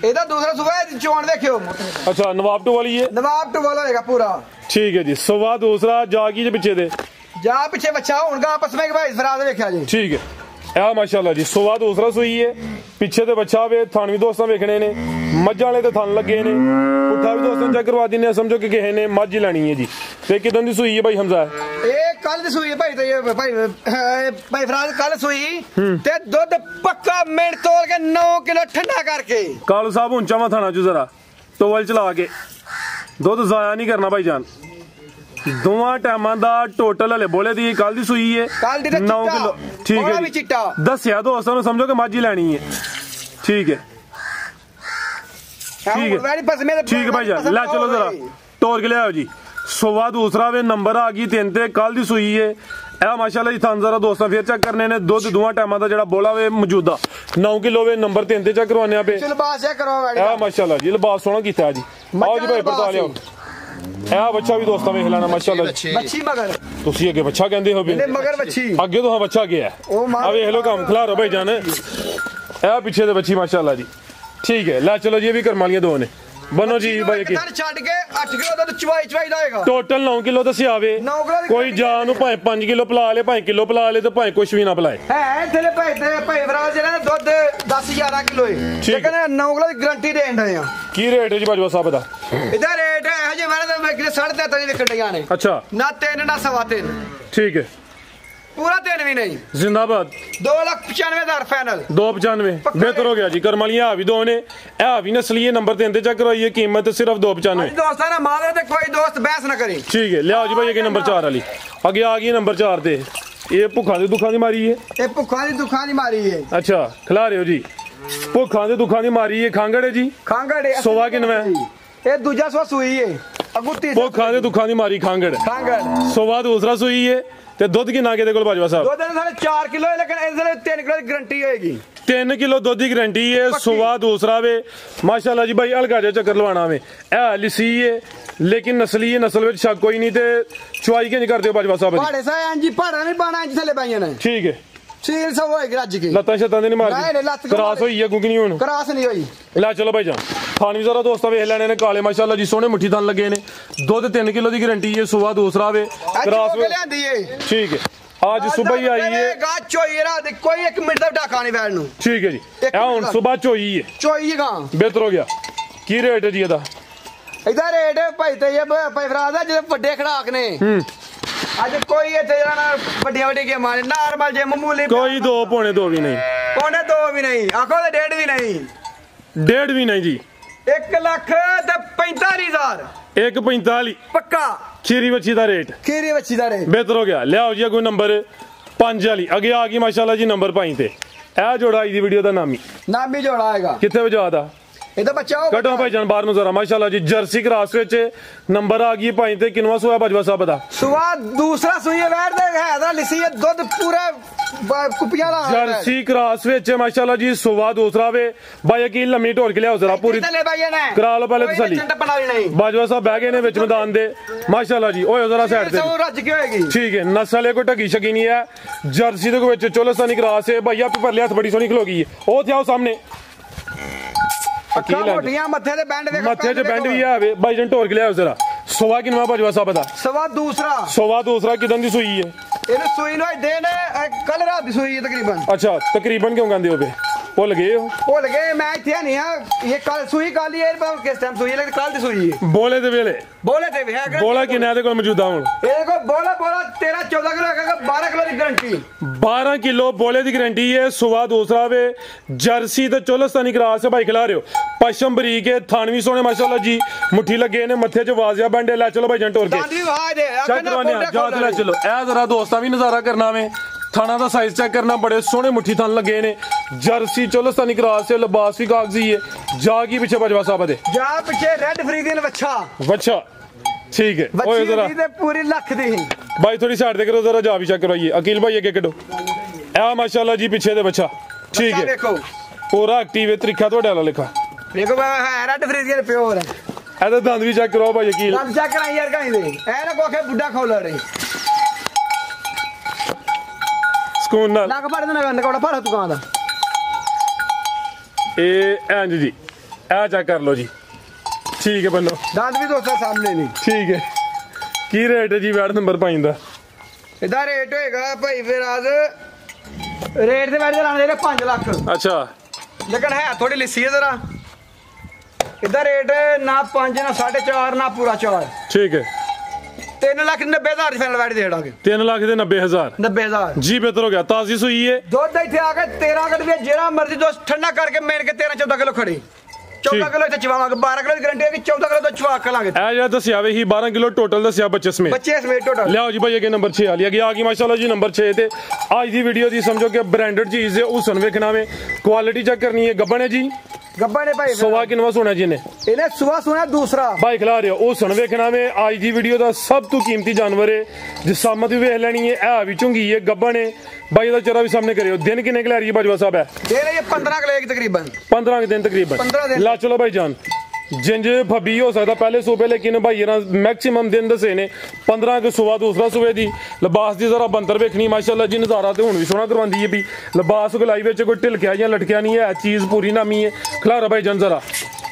ਇਹਦਾ ਦੂਸਰਾ ਸੂਆ ਚੋਣ ਦੇਖਿਓ ਅੱਛਾ ਨਵਾਬ ਟੂ ਵਾਲੀ ਹੈ ਨਵਾਬ ਟੂ ਵਾਲਾ ਹੋਏਗਾ ਪੂਰਾ ਠੀਕ ਹੈ ਜੀ ਸਵਾ ਦੂਸਰਾ ਜਾ ਕੀ ਜੇ ਪਿੱਛੇ ਦੇ ਜਾ ਪਿੱਛੇ ਬੱਚਾ ਹੋਣਗਾ ਆਪਸ ਵਿੱਚ ਭਾਈ ਫਰਾਜ਼ ਵੇਖਿਆ ਜੀ ਠੀਕ ਹੈ ਇਹ ਮਾਸ਼ਾਅੱਲਾ ਜੀ ਸਵਾ ਦੂਸਰਾ ਸੂਈ ਹੈ ਪਿੱਛੇ ਤੇ ਬੱਚਾ ਵੇ ਥਣ ਵੀ ਦੋਸਤਾਂ ਵੇਖਣੇ ਨੇ ਮੱਝਾਂ ਵਾਲੇ ਤੇ ਥਣ ਲੱਗੇ ਨੇ ਪੁੱਠਾ ਵੀ ਦੋਸਤਾਂ ਚੈੱਕ ਕਰਵਾ ਦਿੰਨੇ ਸਮਝੋ ਕਿ ਕਿਸੇ ਨੇ ਮੱਝ ਹੀ ਲੈਣੀ ਹੈ ਜੀ ਤੇ ਕਿਦਾਂ ਦੀ ਸੂਈ ਹੈ ਭਾਈ ਹਮਜ਼ਾ ਇਹ ਕੱਲ ਦੀ ਸੂਈ ਹੈ ਭਾਈ ਤੇ ਭਾਈ ਫਰਾਜ਼ ਕੱਲ ਸੂਈ ਤੇ ਦੁੱਧ ਪੱਕਾ ਮਿੰਟ ਤੋਲ ਕੇ 9 ਕਿਲੋ ਠੰਡਾ ਕਰਕੇ ਕਾਲੂ ਸਾਹਿਬ ਹੁਣ ਚਾਵਾਂ ਥਾਣਾ ਚ ਜ਼ਰਾ ਟੋਵਲ ਚਲਾ ਕੇ ਦੁੱਧ ਜ਼ਾਇਆ ਨਹੀਂ ਕਰਨਾ ਭਾਈ ਜਾਨ ਦੋਵਾਂ ਟਾਈਮਾਂ ਦਾ ਟੋਟਲ ਹਲੇ ਬੋਲੇ ਦੀ ਕੱਲ ਦੀ ਸੂਈ ਹੈ 9 ਕਿਲੋ ਠੀਕ ਹੈ ਜੀ ਦੱਸਿਆ ਦੋਸਤਾਂ ਨੂੰ ਸਮਝੋ ਕਿ ਮੱਝ ਹੀ ਲੈਣੀ ਹੈ ਠੀਕ ਹੈ ਠੀਕ ਹੈ ਭਾਈ ਜਾਨ ਲੈ ਚਲੋ ਜ਼ਰਾ ਤੋਰ ਕੇ ਲਿਆਓ ਜੀ ਸਵਾ ਦੂਸਰਾ ਵੇ ਨੰਬਰ ਆ ਗਈ 3 ਤੇ ਕੱਲ ਦੀ ਸੂਈ ਹੈ ਇਹ ਮਾਸ਼ਾਅੱਲਾ ਜੀ ਥਾਂ ਜ਼ਰਾ ਦੋਸਤਾਂ ਫੇਰ ਚੈੱਕ ਕਰਨੇ ਨੇ ਦੁੱਧ ਦੋਵਾਂ ਟਾਈਮਾਂ ਦਾ ਜਿਹੜਾ ਬੋਲਾ ਵੇ ਮੌਜੂਦਾ 9 ਕਿਲੋ ਵੇ ਨੰਬਰ 3 ਤੇ ਚੈੱਕ ਕਰਵਾਉਣੇ ਆਪੇ ਲਿਬਾਸ ਚੈੱਕ ਕਰਵਾਓ ਇਹ ਮਾਸ਼ਾਅੱਲਾ ਜੀ ਲਿਬਾਸ ਸੋਹਣਾ ਕੀਤਾ ਜੀ ਆਓ ਜੀ ਭਾਈ ਪਰਤਾ ਲਿਆਓ ਇਹ ਬੱਚਾ ਵੀ ਦੋਸਤਾਂ ਵੇਖ ਲੈਣਾ ਮਾਸ਼ਾਅੱਲਾ ਬੱਚੀ ਮਗਰ ਤੁਸੀਂ ਅੱਗੇ ਬੱਚਾ ਕਹਿੰਦੇ ਹੋ ਵੀ ਮਗਰ ਬੱਚੀ ਅੱਗੇ ਤੋਂ ਬੱਚਾ ਗਿਆ ਆ ਵੇਖ ਲਓ ਕੰਮ ਖਿਲਾਰੋ ਭਾਈ ਜਾਨ ਇਹ ਪਿੱਛੇ ਦੇ ਬੱਚੀ ਮਾਸ਼ਾਅੱਲਾ ਜੀ ਠੀਕ ਹੈ ਲੈ ਚਲੋ ਜੀ ਇਹ ਵੀ ਕਰਮਾਲੀਆਂ ਦੋ ਨੇ ਬਨੋ ਜੀ ਬਾਈ ਕੀ ਛੱਡ ਕੇ 8 ਕਿਲੋ ਦਾ ਚਵਾਈ ਦਾ ਹੋਏਗਾ ਟੋਟਲ 9 ਕਿਲੋ ਦੱਸਿਆ ਆਵੇ ਕੋਈ ਜਾਨ ਨੂੰ ਭਾਵੇਂ 5 ਕਿਲੋ ਪਲਾ ਲੇ ਭਾਵੇਂ ਕਿਲੋ ਪਲਾ ਲੇ ਤੇ ਭਾਵੇਂ ਕੁਝ ਵੀ ਨਾ ਪਲਾਏ ਹੈ ਥਲੇ ਭਾਈ ਫਰਾਜ਼ ਜਿਹੜਾ ਦੁੱਧ 10-11 ਕਿਲੋ ਹੈ ਲੇਕਿਨ 9 ਕਿਲੋ ਦੀ ਗਾਰੰਟੀ ਦੇਣ ਰਹੇ ਆ ਕੀ ਰੇਟ ਹੈ ਜੀ ਬਾਜਵਾ ਸਾਹਿਬ ਦਾ ਇਹਦਾ ਰੇਟ ਹੈ ਹਜੇ ਮੈਂ ਤਾਂ ਕਿਤੇ 3.5 ਵਿਕਣ ਡੀਆਂ ਨੇ ਅੱਛਾ ਨਾ 3 ਨਾ 3.5 ਠੀਕ ਹੈ ਪੂਰਾ 3 ਵੀ ਨਹੀਂ ਜ਼ਿੰਦਾਬਾਦ 2,95,000 ਫਾਈਨਲ 295 ਬਿਹਤਰ ਹੋ ਗਿਆ ਜੀ ਕਰਮਾਲੀਆਂ ਆ ਵੀ ਦੋ ਨੇ ਇਹ ਵੀ ਨਸਲੀਏ ਨੰਬਰ 3 ਤੇ ਚੈੱਕ ਕਰਵਾਈਏ ਕੀਮਤ ਸਿਰਫ 295 ਦੋਸਤਾਂ ਨਾਲ ਮਾਲ ਤੇ ਕੋਈ ਦੋਸਤ ਬਹਿਸ ਨਾ ਕਰੇ ਠੀਕ ਹੈ ਲਿਆਓ ਜੀ ਭਾਈ ਇਹ ਨੰਬਰ 4 ਵਾਲੀ ਅੱਗੇ ਆ ਗਈ ਨੰਬਰ 4 ਤੇ ਇਹ ਭੁੱਖਾਂ ਦੇ ਦੁੱਖਾਂ ਦੀ ਮਾਰੀ ਹੈ ਇਹ ਭੁੱਖਾਂ ਦੀ ਦੁੱਖਾਂ ਦੀ ਮਾਰੀ ਹੈ ਅੱਛਾ ਖਿਲਾ ਰਹੇ ਹੋ ਜੀ ਭੁੱਖਾਂ ਦੇ ਦੁੱਖਾਂ ਦੀ ਮਾਰੀ ਹੈ ਖਾਂਗੜ ਹੈ ਜੀ ਖਾਂਗੜ ਸੋਵਾ ਕਿੰਨਵਾਂ ਇਹ ਦੂਜਾ ਸਵਾ ਸੂਈ ਹੈ ਅਗੂ ਤੀਸਰਾ ਭੁੱਖਾਂ ਦੇ ਦੁੱਖਾਂ ਦੀ ਮਾਰੀ ਖਾਂਗੜ ਖਾਂਗੜ ਸੋਵਾ ਦੂਸਰਾ ਸੂਈ ਹੈ ਤੇ ਦੁੱਧ ਕਿੰਨਾ ਕਿਹਦੇ ਕੋਲ ਬਾਜਵਾ ਸਾਹਿਬ ਦੁੱਧ ਦੇ 4 ਕਿਲੋ ਲੇਕਿਨ ਇਹਦੇ ਲਈ 3 ਕਿਲੋ ਦੀ ਗਾਰੰਟੀ ਹੋਏਗੀ 3 ਕਿਲੋ ਦੁੱਧ ਦੀ ਗਾਰੰਟੀ ਹੈ ਸੋਵਾ ਦੂਸਰਾ ਵੇ ਮਾਸ਼ਾਅੱਲਾ ਜੀ ਭਾਈ ਹਲਕਾ ਜਿਹਾ ਚੱਕਰ ਲਵਾਣਾ ਵੇ ਇਹ ਲਿਸੀ ਹੈ ਲੇਕਿਨ ਨਸਲੀ ਹੈ ਨਸਲ ਵਿੱਚ ਸ਼ੱਕ ਕੋਈ ਨਹੀਂ ਤੇ ਚੁਆਈ ਕਿੰਜ ਕਰਦੇ ਹੋ ਬਾਜਵਾ ਸਾਹਿਬ ਭਾੜੇ ਸਾਂ ਇੰਜੀ ਭਾੜਾ ਨਹੀਂ ਪਾਣਾ ਇੰਜ ਥੱਲੇ ਪਾਈਆਂ ਨੇ ਠੀਕ ਹੈ ਸੀਲ ਸਭ ਹੋਏਗੀ ਰੱਜ ਕੇ ਲੱਤਾਂ ਛੱਤਾਂ ਦੇ ਨਹੀਂ ਨਹੀਂ, ਲੱਤ ਮਾਰਦੀ ਕਿਉਂ ਕਰਾਸ ਹੋਈ ਹੈ ਗੁੰਗੀ ਨਹੀਂ ਹੁਣ ਕਰਾਸ ਨਹੀਂ ਹੋਈ ਲੈ ਚਲੋ ਭਾਈ ਜਾਨ ਖਾਣ ਵੀ ਜ਼ਰਾ ਦੋਸਤਾਂ ਵੇਖ ਲੈਣੇ ਨੇ ਕਾਲੇ ਮਾਸ਼ਾਅੱਲਾ ਜੀ ਸੋਹਣੇ ਮੁੱਠੀ ਥਣ ਲੱਗੇ ਨੇ ਦੁੱਧ 3 ਕਿਲੋ ਦੀ ਗਾਰੰਟੀ ਹੈ ਸੋਵਾ ਦੂਸਰਾ ਵੇ ਕਰਾਸ ਕਰਾਸ ਲਿਆਂਦੀ ਏ ਠੀਕ ਹੈ आज सुबह ही आई है ਗਾਚ ਹੋਈ ਰਾਤ ਕੋਈ 1 ਮਿੰਟ ਦਾ ਢਾਕਾ ਨਹੀਂ ਬੈਠਣ ਨੂੰ ठीक है जी एक ਹੁਣ मिनट सुबह चोई है ਚੋਈ ਗਾਂ ਬਿਹਤਰ ਹੋ ਗਿਆ ਕੀ ਰੇਟ ਹੈ ਜੀ ਇਹਦਾ ਇਹਦਾ ਰੇਟ ਭਾਈ ਤੇ ਇਹ ਭਾਈ ਫਰਾਦ ਆ ਜਿਹੜੇ ਵੱਡੇ ਖੜਾਕ ਨੇ ਅੱਜ ਕੋਈ ਇੱਥੇ ਜਿਹੜਾ ਵੱਡੀਆਂ ਗੇਮਾਂ ਨੇ ਨਾਰਮਲ ਜੇ ਮਾਮੂਲੀ ਕੋਈ 2 ਪੌਣੇ 2 ਵੀ ਨਹੀਂ ਪੌਣੇ 2 ਵੀ ਨਹੀਂ ਆਖੋ ਤੇ 1.5 ਵੀ ਨਹੀਂ 1.5 ਵੀ ਨਹੀਂ ਜੀ 1 ਲੱਖ ਤੇ 45,000 1.45 ਪੱਕਾ ਖੀਰੀ ਬੱਚੀ ਦਾ ਰੇਟ ਖੀਰੀ ਬੱਚੀ ਦਾ ਰੇਟ ਬਿਹਤਰ ਹੋ ਗਿਆ ਲਿਆਓ ਜੀ ਕੋਈ ਨੰਬਰ 5 ਵਾਲੀ ਅੱਗੇ ਆ ਗਈ ਮਾਸ਼ਾਅੱਲਾ ਜੀ ਨੰਬਰ 5 ਤੇ ਇਹ ਜੋੜਾ ਆਈ ਦੀ ਵੀਡੀਓ ਦਾ ਨਾਮੀ ਨਾਮੀ ਜੋੜਾ ਆਏਗਾ ਕਿੱਥੇ ਵਜਾ ਦਾ ਇਹਦਾ ਬੱਚਾ ਹੋ ਕਟੋ ਭਾਈ ਜਾਨ ਬਾਹਰ ਨੂੰ ਜ਼ਰਾ ਮਾਸ਼ਾਅੱਲਾ ਜੀ ਜਰਸੀ ਕਰਾਸ ਵਿੱਚ ਨੰਬਰ ਆ ਗਈ 5 ਤੇ ਕਿੰਨਵਾ ਸੋਇਆ ਬਜਵਾ ਸਾਹਿਬ ਦਾ ਸੁਆ ਦੂਸਰਾ ਸੂਈ ਵੈਰ ਦੇ ਹੈ ਦਾ ਲਿਸੀ ਹੈ ਦੁੱਧ ਪੂਰਾ ਕੁਪੀਆਂ ਦਾ ਜਰਸੀ ਕਰਾਸ ਵਿੱਚ ਮਾਸ਼ਾਅੱਲਾ ਜੀ ਸੋਵਾ ਦੂਸਰਾ ਵੇ ਬਾਈ ਕੀ ਲੰਮੀ ਢੋਲ ਕੇ ਲਿਆਓ ਜ਼ਰਾ ਪੂਰੀ ਥੱਲੇ ਬਾਈਆਂ ਨੇ ਕਰਾ ਲਓ ਪਹਿਲੇ ਤਸੱਲੀ ਨਹੀਂ ਬਾਜਵਾ ਸਾਹਿਬ ਬਹਿ ਗਏ ਨੇ ਵਿੱਚ ਮੈਦਾਨ ਦੇ ਮਾਸ਼ਾਅੱਲਾ ਜੀ ਓਏ ਜ਼ਰਾ ਸਾਈਡ ਤੇ ਸਭ ਰੱਜ ਕੇ ਹੋਏਗੀ ਠੀਕ ਹੈ ਨਸਲ ਇਹ ਕੋਈ ਢੱਗੀ ਸ਼ਕੀ ਨਹੀਂ ਹੈ ਜਰਸੀ ਦੇ ਵਿੱਚ ਚੋਲਸਤਾਨੀ ਕਰਾਸ ਹੈ ਭਈਆ ਪੇ ਪਰਲੇ ਹੱਥ ਬੜੀ ਸੋਹਣੀ ਖਲੋ ਗਈ ਹੈ ਉਹ ਤੇ ਆਓ ਸਾਹਮਣੇ ਅੱਖਾਂ ਮੋਟੀਆਂ ਮੱਥੇ ਤੇ ਬੈਂਡ ਵੇਖੋ ਮੱਥੇ 'ਚ ਬੈਂਡ ਵੀ ਆਵੇ ਬਾਈ ਜਨ ਢੋਲ ਕੇ ਲਿਆਓ ਜ਼ਰਾ ਸੋਵਾ ਕਿੰਨਵਾ ਬਾਜਵਾ ਸਾਹਿਬ ਦਾ ਸਵਾ ਦੂਸਰਾ ਸੋਵਾ ਦੂਸਰਾ ਕਿਦਾਂ ਦੀ ਸੂਈ ਹੈ ਇਹਨੂੰ ਸੂਈ ਨੂੰ ਦੇ ਨੇ ਕੱਲ ਰਾਤ ਦੀ ਸੂਈ ਹੈ ਤਕਰੀਬਨ ਅੱਛਾ ਤਕਰੀਬਨ ਕਿਉਂ ਕਹਿੰਦੇ ਹੋ ਬੇ ਭੁੱਲ ਗਏ ਹੋ ਭੁੱਲ ਗਏ ਮੈਂ ਇੱਥੇ ਨਹੀਂ ਹਾਂ ਇਹ ਕੱਲ ਸੂਈ ਕੱਲ ਹੀ ਹੈ ਕਿਸ ਟਾਈਮ ਸੂਈ ਹੈ ਲੇਕਿਨ ਕੱਲ ਦੀ ਸੂਈ ਹੈ ਬੋਲੇ ਦੇ ਵੇਲੇ ਬੋਲੇ ਤੇ ਵੀ ਹੈ ਬੋਲਾ ਕਿੰਨਾ ਦੇ ਕੋਲ ਮੌਜੂਦਾ ਹੁਣ ਇਹਦੇ ਕੋਲ ਬੋਲਾ 13 14 ਕਿਲੋ ਹੈਗਾ 12 ਕਿਲੋ ਦੀ ਗਾਰੰਟੀ 12 ਕਿਲੋ ਬੋਲੇ ਦੀ ਗਾਰੰਟੀ ਹੈ ਸੋਵਾ ਦੂਸਰਾ ਵੇ ਜਰਸੀ ਤੇ ਚੋਲਸਤਾਨੀ ਕਰਾਸ ਹੈ ਭਾਈ ਖਿਲਾ ਰਹੇ ਹੋ ਪਸ਼ਮ ਬਰੀਕ ਹੈ ਥਾਨਵੀ ਸੋਹਣੇ ਮਾਸ਼ਾਅੱਲਾ ਜੀ ਮੁੱਠੀ ਲੱਗੇ ਨੇ ਮੱਥੇ 'ਚ ਵਾਜ਼ਿਆ ਬੰਡੇ ਲੈ ਚਲੋ ਭਾਈ ਜਨ ਟੋਰ ਕੇ ਦੰਦ ਵੀ ਵਾਹ ਦੇ ਚੈੱਕ ਕਰਵਾਨੇ ਆ ਜਾ ਲੈ ਚਲੋ ਇਹ ਜ਼ਰਾ ਦੋਸਤਾਂ ਵੀ ਨਜ਼ਾਰਾ ਕਰਨਾ ਵੇ ਥਾਣਾ ਦਾ ਸਾਈਜ਼ ਚੈੱਕ ਕਰਨਾ ਬੜੇ ਸੋਹਣੇ ਮੁੱਠੀ ਥਣ ਲੱਗੇ ਨੇ ਜਰਸੀ ਚੋਲਸਤਾਨੀ ਕਰਾਸ ਤੇ ਲਿਬਾਸ ਵੀ ਕਾਗਜ਼ੀ ਹੈ ਜਾ ਕੀ ਪਿੱਛੇ ਬਜਵਾ ਸਾਹਿਬ ਦੇ ਜਾ ਪਿੱਛੇ ਰੈੱਡ ਫਰੀਦੀਨ ਵੱਛਾ ਠੀਕ ਹੈ ਓਏ ਜ਼ਰਾ ਬੱਚੀ ਦੀ ਤੇ ਪੂਰੀ ਲੱਖ ਦੀ ਭਾਈ ਥੋੜੀ ਸਾਈਡ ਤੇ ਕਰੋ ਜ਼ਰਾ ਜਾ ਵੀ ਚੈੱਕ ਕਰਵਾਈਏ ਅਕੀਲ ਭਾਈ ਅੱਗੇ ਕੱਢੋ ਇਹ ਮਾਸ਼ਾਅੱਲਾ ਜੀ ਪਿੱਛੇ ਦੇ ਬੱਚਾ ਠੀਕ ਹੈ ਵੇਖੋ ਪੂਰਾ ਐਕਟਿਵ ਹੈ ਤਰੀਕਾ ਤੁਹਾਡੇ ਵਾਲਾ ਲਿਖਾ ਵੇਖੋ ਹੈ ਰੈੱਡ ਫਰੀਦੀਨ ਪਿਓਰ ਹੈ ਇਹਦਾ ਦੰਦ ਵੀ ਚੈੱਕ ਕਰਵਾਓ ਭਾਈ ਅਕੀਲ ਦੰਦ ਚੈੱਕ ਕਰਾਈ ਯਾਰ ਕਾਈ ਦੇ ਐ ਨਾ ਕੋਖੇ ਬੁੱਢਾ ਖੋਲ ਰਹੇ ਸਕੂਨ ਨਾਲ ਨੱਕ ਫੜ ਦੇਣਾ ਗੰਦ ਕੋੜਾ ਫੜ ਦੁਕਾਨ ਦਾ ਇਹ ਇੰਜ ਜੀ ਇਹ ਚੈੱਕ ਕਰ ਲਓ ਜੀ ਠੀਕ ਹੈ ਬੰਨੋ ਦੰਦ ਵੀ ਦੋਸਤਾਂ ਸਾਹਮਣੇ ਨਹੀਂ ਠੀਕ ਹੈ ਕੀ ਰੇਟ ਹੈ ਜੀ ਵਾਰਡ ਨੰਬਰ 5 ਦਾ ਇਹਦਾ ਰੇਟ ਹੋਏਗਾ ਭਾਈ ਫਿਰਾਜ਼ ਰੇਟ ਦੇ ਵੈਸੇ ਲਾਣੇ ਦੇ 5 ਲੱਖ ਅੱਛਾ ਲੇਕਿਨ ਹੈ ਥੋੜੀ ਲਿੱਸੀ ਹੈ ਜ਼ਰਾ ਇਹਦਾ ਰੇਟ ਨਾ 5 ਨਾ 4.5 ਨਾ ਪੂਰਾ 4 ਠੀਕ ਹੈ 3,90,000 ਦੀ ਫਾਈਨਲ ਵੈਟ ਦੇ ਦੇਣਾਗੇ 3 ਲੱਖ ਦੇ 90,000 90,000 ਜੀ ਬਿਹਤਰ ਹੋ ਗਿਆ ਤਾਜ਼ੀ ਸੂਈ ਹੈ ਦੁੱਧ ਇੱਥੇ ਆ ਕੇ 13 ਕਿਲੋ ਵੀ ਜਿਹੜਾ ਮਰਜ਼ੀ ਦੋਸਤ ਠੰਡਾ ਕਰਕੇ ਮੇਰ ਕੇ 13-14 ਕਿਲੋ ਖੜੀ 14 ਕਿਲੋ ਇੱਥੇ ਚਵਾਵਾਂਗੇ 12 ਕਿਲੋ ਦੀ ਗਾਰੰਟੀ ਹੈ ਕਿ 14 ਕਿਲੋ ਤੋਂ ਚਵਾ ਕੇ ਲਾਂਗੇ ਇਹ ਜਿਹੜਾ ਦੱਸਿਆ ਵੇ ਹੀ 12 ਕਿਲੋ ਟੋਟਲ ਦੱਸਿਆ ਬੱਚੇ ਸਮੇਤ ਬੱਚੇ ਸਮੇਤ ਟੋਟਲ ਲਿਆਓ ਜੀ ਭਾਈ ਅੱਗੇ ਨੰਬਰ 6 ਵਾਲੀ ਅੱਗੇ ਆ ਗਈ ਮਾਸ਼ਾਅੱਲਾ ਜੀ ਨੰਬਰ 6 ਤੇ ਅੱਜ ਦੀ ਵੀਡੀਓ ਦੀ ਸਮਝੋ ਕਿ ਬ੍ਰਾਂਡਡ ਚੀਜ਼ ਹੈ ਹੁਸਨ ਵੇਖਣਾ ਵੇ ਕੁਆਲਿਟੀ ਚੈੱਕ ਕਰਨੀ ਹੈ ਗੱਬਣ ਹੈ ਜੀ ਗੱਬਾ ਨੇ ਭਾਈ ਸੋਵਾ ਕਿੰਨਵਾ ਸੋਨਾ ਜੀ ਨੇ ਇਹਨੇ ਸੁਆ ਸੁਣਾ ਦੂਸਰਾ ਭਾਈ ਖਿਲਾ ਰਿਹਾ ਉਹ ਸੁਣ ਵੇਖਣਾ ਵੇ ਅੱਜ ਦੀ ਵੀਡੀਓ ਦਾ ਸਭ ਤੋਂ ਕੀਮਤੀ ਜਾਨਵਰ ਹੈ ਜਿਸਾਮਤ ਵੀ ਵੇਖ ਲੈਣੀ ਹੈ ਇਹ ਵੀ ਝੁੰਗੀ ਹੈ ਗੱਬਣ ਹੈ ਭਾਈ ਦਾ ਚਿਹਰਾ ਵੀ ਸਾਹਮਣੇ ਕਰਿਓ ਦਿਨ ਕਿੰਨੇ ਕੁ ਲੈ ਰਹੀ ਹੈ ਬਾਜਵਾ ਸਾਹਿਬ ਹੈ ਇਹ 15 ਕਿਲੋ ਤਕਰੀਬਨ 15 ਦਿਨ ਤਕਰੀਬਨ 15 ਦਿਨ ਲਾ ਚਲੋ ਭਾਈ ਜਾਨ ਜਿੰਜ ਫੱਬੀ ਹੋ ਸਕਦਾ ਪਹਿਲੇ ਸੂਬੇ ਲੇਕਿਨ ਭਾਈ ਇਹਨਾਂ ਮੈਕਸਿਮਮ ਦਿਨ ਦੱਸੇ ਨੇ 15 ਕੁ ਸੂਬਾ ਦੂਸਰਾ ਸੂਬੇ ਦੀ ਲਿਬਾਸ ਦੀ ਜ਼ਰਾ ਬੰਦਰ ਵੇਖਣੀ ਮਾਸ਼ਾਅੱਲਾ ਜੀ ਨਜ਼ਾਰਾ ਤੇ ਹੁਣ ਵੀ ਸੋਹਣਾ ਕਰਵਾਉਂਦੀ ਹੈ ਵੀ ਲਿਬਾਸ ਗਲਾਈ ਵਿੱਚ ਕੋਈ ਢਿਲਕਿਆ ਜਾਂ ਲਟਕਿਆ ਨਹੀਂ ਹੈ ਚੀਜ਼ ਪੂਰੀ ਨਾਮੀ ਹੈ ਖਿਲਾਰਾ ਭਾਈ ਜਾਨ ਜ਼ਰਾ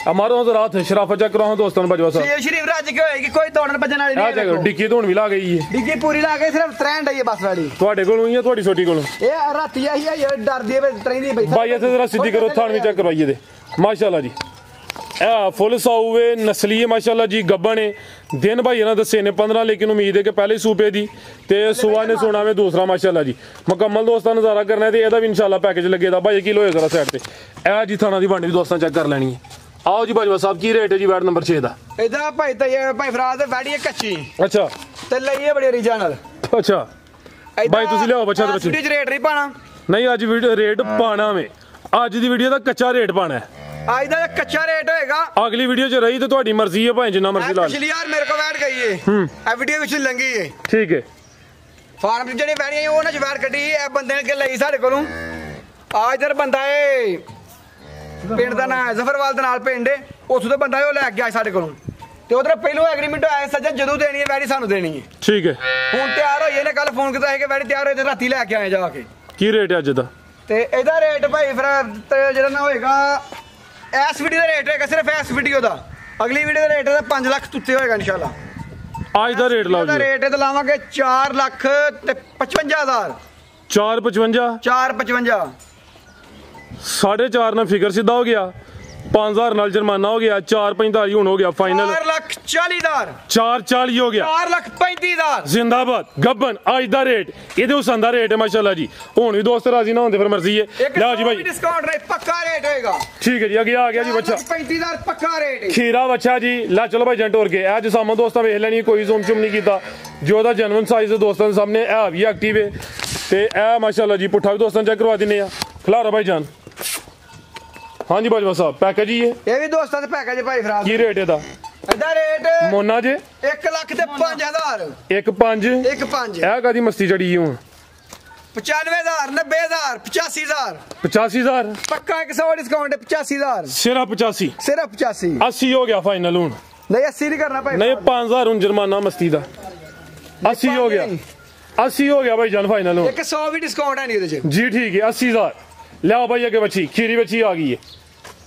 हमारे रात शराफत चेक करो दोस्तों बजवा साहब शरीफ राज की होएगी कोई दौड़न भजन वाली नहीं है डिग्गी धोन भी ला गई है डिग्गी पूरी ला गई सिर्फ ट्रेंड है ये बस वाली ਤੁਹਾਡੇ ਕੋਲੋਂ ਹੀ ਆ ਤੁਹਾਡੀ ਛੋਟੀ ਕੋਲੋਂ ਇਹ ਰਾਤੀ ਆਹੀ ਆ ਡਰਦੀ ਹੈ ਟ੍ਰੇਨ ਦੀ ਭਾਈ ਇੱਥੇ ਜ਼ਰਾ ਸਿੱਧੀ ਕਰੋ ਥਾਣ ਵੀ ਚੈੱਕ ਕਰਵਾਈਏ ਦੇ ਮਾਸ਼ਾਅੱਲਾ ਜੀ ਇਹ ਫੁੱਲ ਸਾਊਵੇ ਨਸਲੀ ਹੈ ਮਾਸ਼ਾਅੱਲਾ ਜੀ ਗੱਬਣ ਹੈ ਦਿਨ ਭਾਈ ਇਹਨਾਂ ਦੱਸੇ ਨੇ 15 ਲੇਕਿਨ ਉਮੀਦ ਹੈ ਕਿ ਪਹਿਲੇ ਸੂਬੇ ਦੀ ਤੇ ਸੁਆ ਨੇ ਸੋਣਾ ਵੇ ਦੂਸਰਾ ਮਾਸ਼ਾਅੱਲਾ ਜੀ ਮੁਕੰਮਲ ਦੋਸਤਾਂ ਨਜ਼ਾਰਾ ਕਰਨਾ ਤੇ ਇਹਦਾ ਵੀ ਇਨਸ਼ਾਅੱਲਾ ਪੈਕੇਜ ਲੱਗੇਦਾ ਭਾਈ ਕਿਲੋ ਹੋਏ ਜ਼ਰਾ ਸਾਈਡ ਤੇ ਇਹ ਜੀ ਥਾਣਾ ਦੀ ਬਾਂਡੀ ਵੀ ਦੋਸਤਾਂ ਚੈੱਕ ਕਰ ਲੈਣੀ ਹੈ आओ जी बाजवा साहब की रेट है जी वार्ड नंबर 6 ਦਾ ਇਹਦਾ ਭਾਈ ਤੇ ਭਾਈ ਫਰਾਜ਼ ਵੈੜੀ ਹੈ ਕੱਚੀ ਅੱਛਾ ਤੇ ਲਈ ਹੈ ਬੜੀ ਓਰੀਜਨਲ ਅੱਛਾ ਬਾਈ ਤੁਸੀਂ ਲਿਆਓ ਬੱਚਾ ਤੇ ਬੱਚੀ ਵੀਡੀਓ 'ਚ ਰੇਟ ਨਹੀਂ ਪਾਣਾ ਨਹੀਂ ਅੱਜ ਵੀਡੀਓ ਰੇਟ ਪਾਣਾ ਵੇ ਅੱਜ ਦੀ ਵੀਡੀਓ ਦਾ ਕੱਚਾ ਰੇਟ ਪਾਣਾ ਅੱਜ ਦਾ ਕੱਚਾ ਰੇਟ ਹੋਏਗਾ ਅਗਲੀ ਵੀਡੀਓ 'ਚ ਰਹੀ ਤੇ ਤੁਹਾਡੀ ਮਰਜ਼ੀ ਹੈ ਭਾਵੇਂ ਜਿੰਨਾ ਮਰਜ਼ੀ ਲਾ ਲਓ ਪਿਛਲੀ ਯਾਰ ਮੇਰੇ ਕੋਲ ਵੈਟ ਗਈ ਏ ਇਹ ਵੀਡੀਓ ਵਿੱਚ ਲੰਗੀ ਏ ਠੀਕ ਹੈ ਫਾਰਮ 'ਚ ਜਿਹੜੀ ਵੈੜੀਆਂ ਉਹਨਾਂ 'ਚ ਵੈਟ ਕੱਢੀ ਇਹ ਬੰਦੇ ਨੇ ਕਿ ਲਈ ਸਾਡੇ ਕੋਲੋਂ ਆ ਇਧਰ ਬੰਦਾ ਏ ਪਿੰਡ ਦਾ ਨਾਂ ਜ਼ਫਰਵਾਲ ਦੇ ਨਾਲ ਪਿੰਡ ਏ ਉੱਥੋਂ ਦਾ ਬੰਦਾ ਉਹ ਲੈ ਕੇ ਆਇਆ ਸਾਡੇ ਕੋਲੋਂ ਤੇ ਉਧਰ ਪਹਿਲੋਂ ਐਗਰੀਮੈਂਟ ਆਇਆ ਸੱਜਣ ਜਦੋਂ ਦੇਣੀ ਹੈ ਵੈੜੀ ਸਾਨੂੰ ਦੇਣੀ ਹੈ ਠੀਕ ਹੈ ਹੁਣ ਤਿਆਰ ਹੋਈ ਇਹਨੇ ਕੱਲ ਫੋਨ ਕੀਤਾ ਸੀ ਕਿ ਵੈੜੀ ਤਿਆਰ ਹੋਈ ਤੇ ਰਾਤੀ ਲੈ ਕੇ ਆਏ ਜਾ ਕੇ ਕੀ ਰੇਟ ਹੈ ਅੱਜ ਦਾ ਤੇ ਇਹਦਾ ਰੇਟ ਭਾਈ ਫਿਰ ਤੇ ਜਿਹੜਾ ਨਾ ਹੋਏਗਾ ਇਸ ਵੀਡੀਓ ਦਾ ਰੇਟ ਹੈਗਾ ਸਿਰਫ ਇਸ ਵੀਡੀਓ ਦਾ ਅਗਲੀ ਵੀਡੀਓ ਦਾ ਰੇਟ 5 ਲੱਖ ਉੱਤੇ ਹੋਏਗਾ ਇਨਸ਼ਾਅੱਲਾ ਅੱਜ ਦਾ ਰੇਟ ਲਾਓ ਜੀ ਰੇਟ ਤੇ ਲਾਵਾਂਗੇ 4 ਲੱਖ ਤੇ 55,000 455 455 4.5 ਨਾਲ ਫਿਗਰ ਸਿੱਧਾ ਹੋ ਗਿਆ 5000 ਨਾਲ ਜੁਰਮਾਨਾ ਹੋ ਗਿਆ 4.45 ਹੁਣ ਹੋ ਗਿਆ ਫਾਈਨਲ 4,40,000 4.40 ਹੋ ਗਿਆ 4,35,000 ਜ਼ਿੰਦਾਬਾਦ ਗੱਬਨ ਅੱਜ ਦਾ ਰੇਟ ਇਹਦੇ ਹੁਸਨ ਦਾ ਰੇਟ ਹੈ ਮਾਸ਼ਾਅੱਲਾ ਜੀ ਹੁਣ ਵੀ ਦੋਸਤ ਰਾਜ਼ੀ ਨਾ ਹੁੰਦੇ ਫਿਰ ਮਰਜ਼ੀ ਹੈ ਲਿਆਓ ਜੀ ਭਾਈ ਡਿਸਕਾਊਂਟ ਨਹੀਂ ਪੱਕਾ ਰੇਟ ਹੋਏਗਾ ਠੀਕ ਹੈ ਜੀ ਅੱਗੇ ਆ ਗਿਆ ਜੀ ਬੱਚਾ 35,000 ਪੱਕਾ ਰੇਟ ਖੀਰਾ ਬੱਚਾ ਜੀ ਲੈ ਚਲੋ ਭਾਈ ਜੰਟ ਹੋਰ ਕੇ ਇਹ ਜਸਾਮਾ ਦੋਸਤਾਂ ਵੇਖ ਲੈਣੀ ਕੋਈ ਜ਼ੂਮ ਚੁਮ ਨਹੀਂ ਕੀਤਾ ਜੋ ਉਹਦਾ ਜਨਮਨ ਸਾਈਜ਼ ਦੇ ਦੋਸਤਾਂ ਦੇ ਸਾਹਮਣੇ ਇਹ ਵੀ ਐਕਟਿਵ ਹੈ ਤੇ ਇਹ ਮਾਸ਼ਾਅੱਲਾ ਜੀ ਪੁੱਠਾ ਵੀ ਦੋਸਤਾਂ ਚੈੱਕ ਕਰਵਾ ਦਿੰਨੇ ਆ ਖਿਲਾਰਾ ਭਾਈ ਜਾਨ ਹਾਂਜੀ ਬਾਜਵਾ ਸਾਹਿਬ ਪੈਕੇਜ ਹੀ ਹੈ ਇਹ ਵੀ ਦੋਸਤਾਂ ਦੇ ਪੈਕੇਜ ਭਾਈ ਫਰਾਜ਼ ਕੀ ਰੇਟ ਇਹਦਾ ਇਹਦਾ ਰੇਟ ਮੋਨਾ ਜੇ 1 ਲੱਖ ਤੇ 5,000 1 5 1 5 ਇਹ ਕਾਦੀ ਮਸਤੀ ਚੜੀ ਹੁਣ 95,000 90,000 85,000 85,000 ਪੱਕਾ 100 ਡਿਸਕਾਊਂਟ 85,000 ਸਿਰਫ 85 ਸਿਰਫ 85 80 ਹੋ ਗਿਆ ਫਾਈਨਲ ਹੁਣ ਨਹੀਂ 80 ਨਹੀਂ ਕਰਨਾ ਭਾਈ ਨਹੀਂ 5000 ਹੁਣ ਜੁਰਮਾਨਾ ਮਸਤੀ ਦਾ 80 ਹੋ ਗਿਆ 80 ਹੋ ਗਿਆ ਭਾਈ ਜਾਨ ਫਾਈਨਲ ਹੁਣ 100 ਵੀ ਡਿਸਕਾਊਂਟ ਹੈ ਨਹੀਂ ਉਹਦੇ ਚ ਜੀ ਠੀਕ ਹੈ 80,000 ਲਿਆਓ ਭਾਈ ਅੱਗੇ ਬੱਚੀ ਖੀਰੀ ਬੱਚੀ ਆ ਗਈ ਹੈ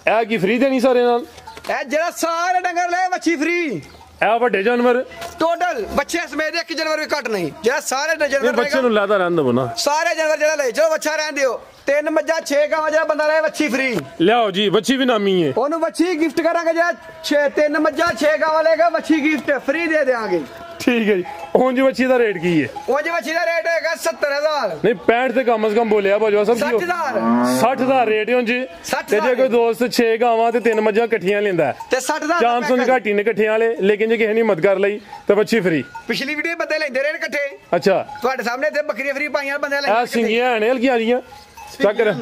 ਇਹ ਕੀ ਫ੍ਰੀ ਦੇਣੀ ਸਾਰੇ ਨਾਲ ਇਹ ਜਿਹੜਾ ਸਾਰੇ ਡੰਗਰ ਲੈ ਮੱਛੀ ਫ੍ਰੀ ਇਹ ਵੱਡੇ ਜਾਨਵਰ ਟੋਟਲ ਬੱਚੇ ਸਮੇਤ 1 ਜਾਨਵਰ ਵੀ ਘੱਟ ਨਹੀਂ ਜਿਹੜਾ ਸਾਰੇ ਜਾਨਵਰ ਬੱਚੇ ਨੂੰ ਲੈਦਾ ਰਹਿਣ ਦੋ ਨਾ ਸਾਰੇ ਜਾਨਵਰ ਜਿਹੜਾ ਲੈ ਚਲੋ ਬੱਚਾ ਰਹਿਣ ਦਿਓ 3 ਮੱਝਾਂ 6 ਗਾਵਾਂ ਜਿਹੜਾ ਬੰਦਾ ਲੈ ਬੱਚੀ ਫ੍ਰੀ ਲਿਆਓ ਜੀ ਬੱਚੀ ਵੀ ਨਾਮੀ ਹੈ ਉਹਨੂੰ ਬੱਚੀ ਗਿਫਟ ਕਰਾਂਗੇ ਜਿਹੜਾ 3 ਮੱਝਾਂ 6 ਗਾਵਾਂ ਲੇਗਾ ਬੱਚੀ ਗਿਫਟ ਫ੍ਰੀ ਦੇ ਦੇਵਾਂਗੇ ਠੀਕ ਹੈ ਜੀ ਹੁਣ ਜੀ ਬੱਚੀ ਦਾ ਰੇਟ ਕੀ ਹੈ ਉਹ ਜੀ ਬੱਚੀ ਦਾ ਰੇਟ ਹੈਗਾ 70,000 ਨਹੀਂ 65 ਤੇ ਕਮ ਸੇ ਕਮ ਬੋਲਿਆ ਬਾਜਵਾ ਸਾਹਿਬ 60,000 60,000 ਰੇਟ ਹੁਣ ਜੀ ਤੇ ਜੇ ਕੋਈ ਦੋਸਤ 6 ਗਾਵਾਂ ਤੇ 3 ਮੱਝਾਂ ਇਕੱਠੀਆਂ ਲੈਂਦਾ ਤੇ 60,000 ਚਾਂਸ ਹੁੰਦੀ ਘਾਟੀ ਨੇ ਇਕੱਠੀਆਂ ਵਾਲੇ ਲੇਕਿਨ ਜੇ ਕਿਸੇ ਨੇ ਮਦਦ ਕਰ ਲਈ ਤਾਂ ਬੱਚੀ ਫ੍ਰੀ ਪਿਛਲੀ ਵੀਡੀਓ ਬੰਦੇ ਲੈਂਦੇ ਰਹੇ ਇਕੱਠੇ ਅੱਛਾ ਤੁਹਾਡੇ ਸਾਹਮਣੇ ਤੇ ਬੱਕਰੀਆਂ ਫ੍ਰੀ ਪਾਈਆਂ ਬੰਦੇ ਆ ਸਿੰਗੀਆਂ ਨੇ ਹਲਕੀਆਂ ਜੀਆਂ ਚੈੱਕ ਕਰ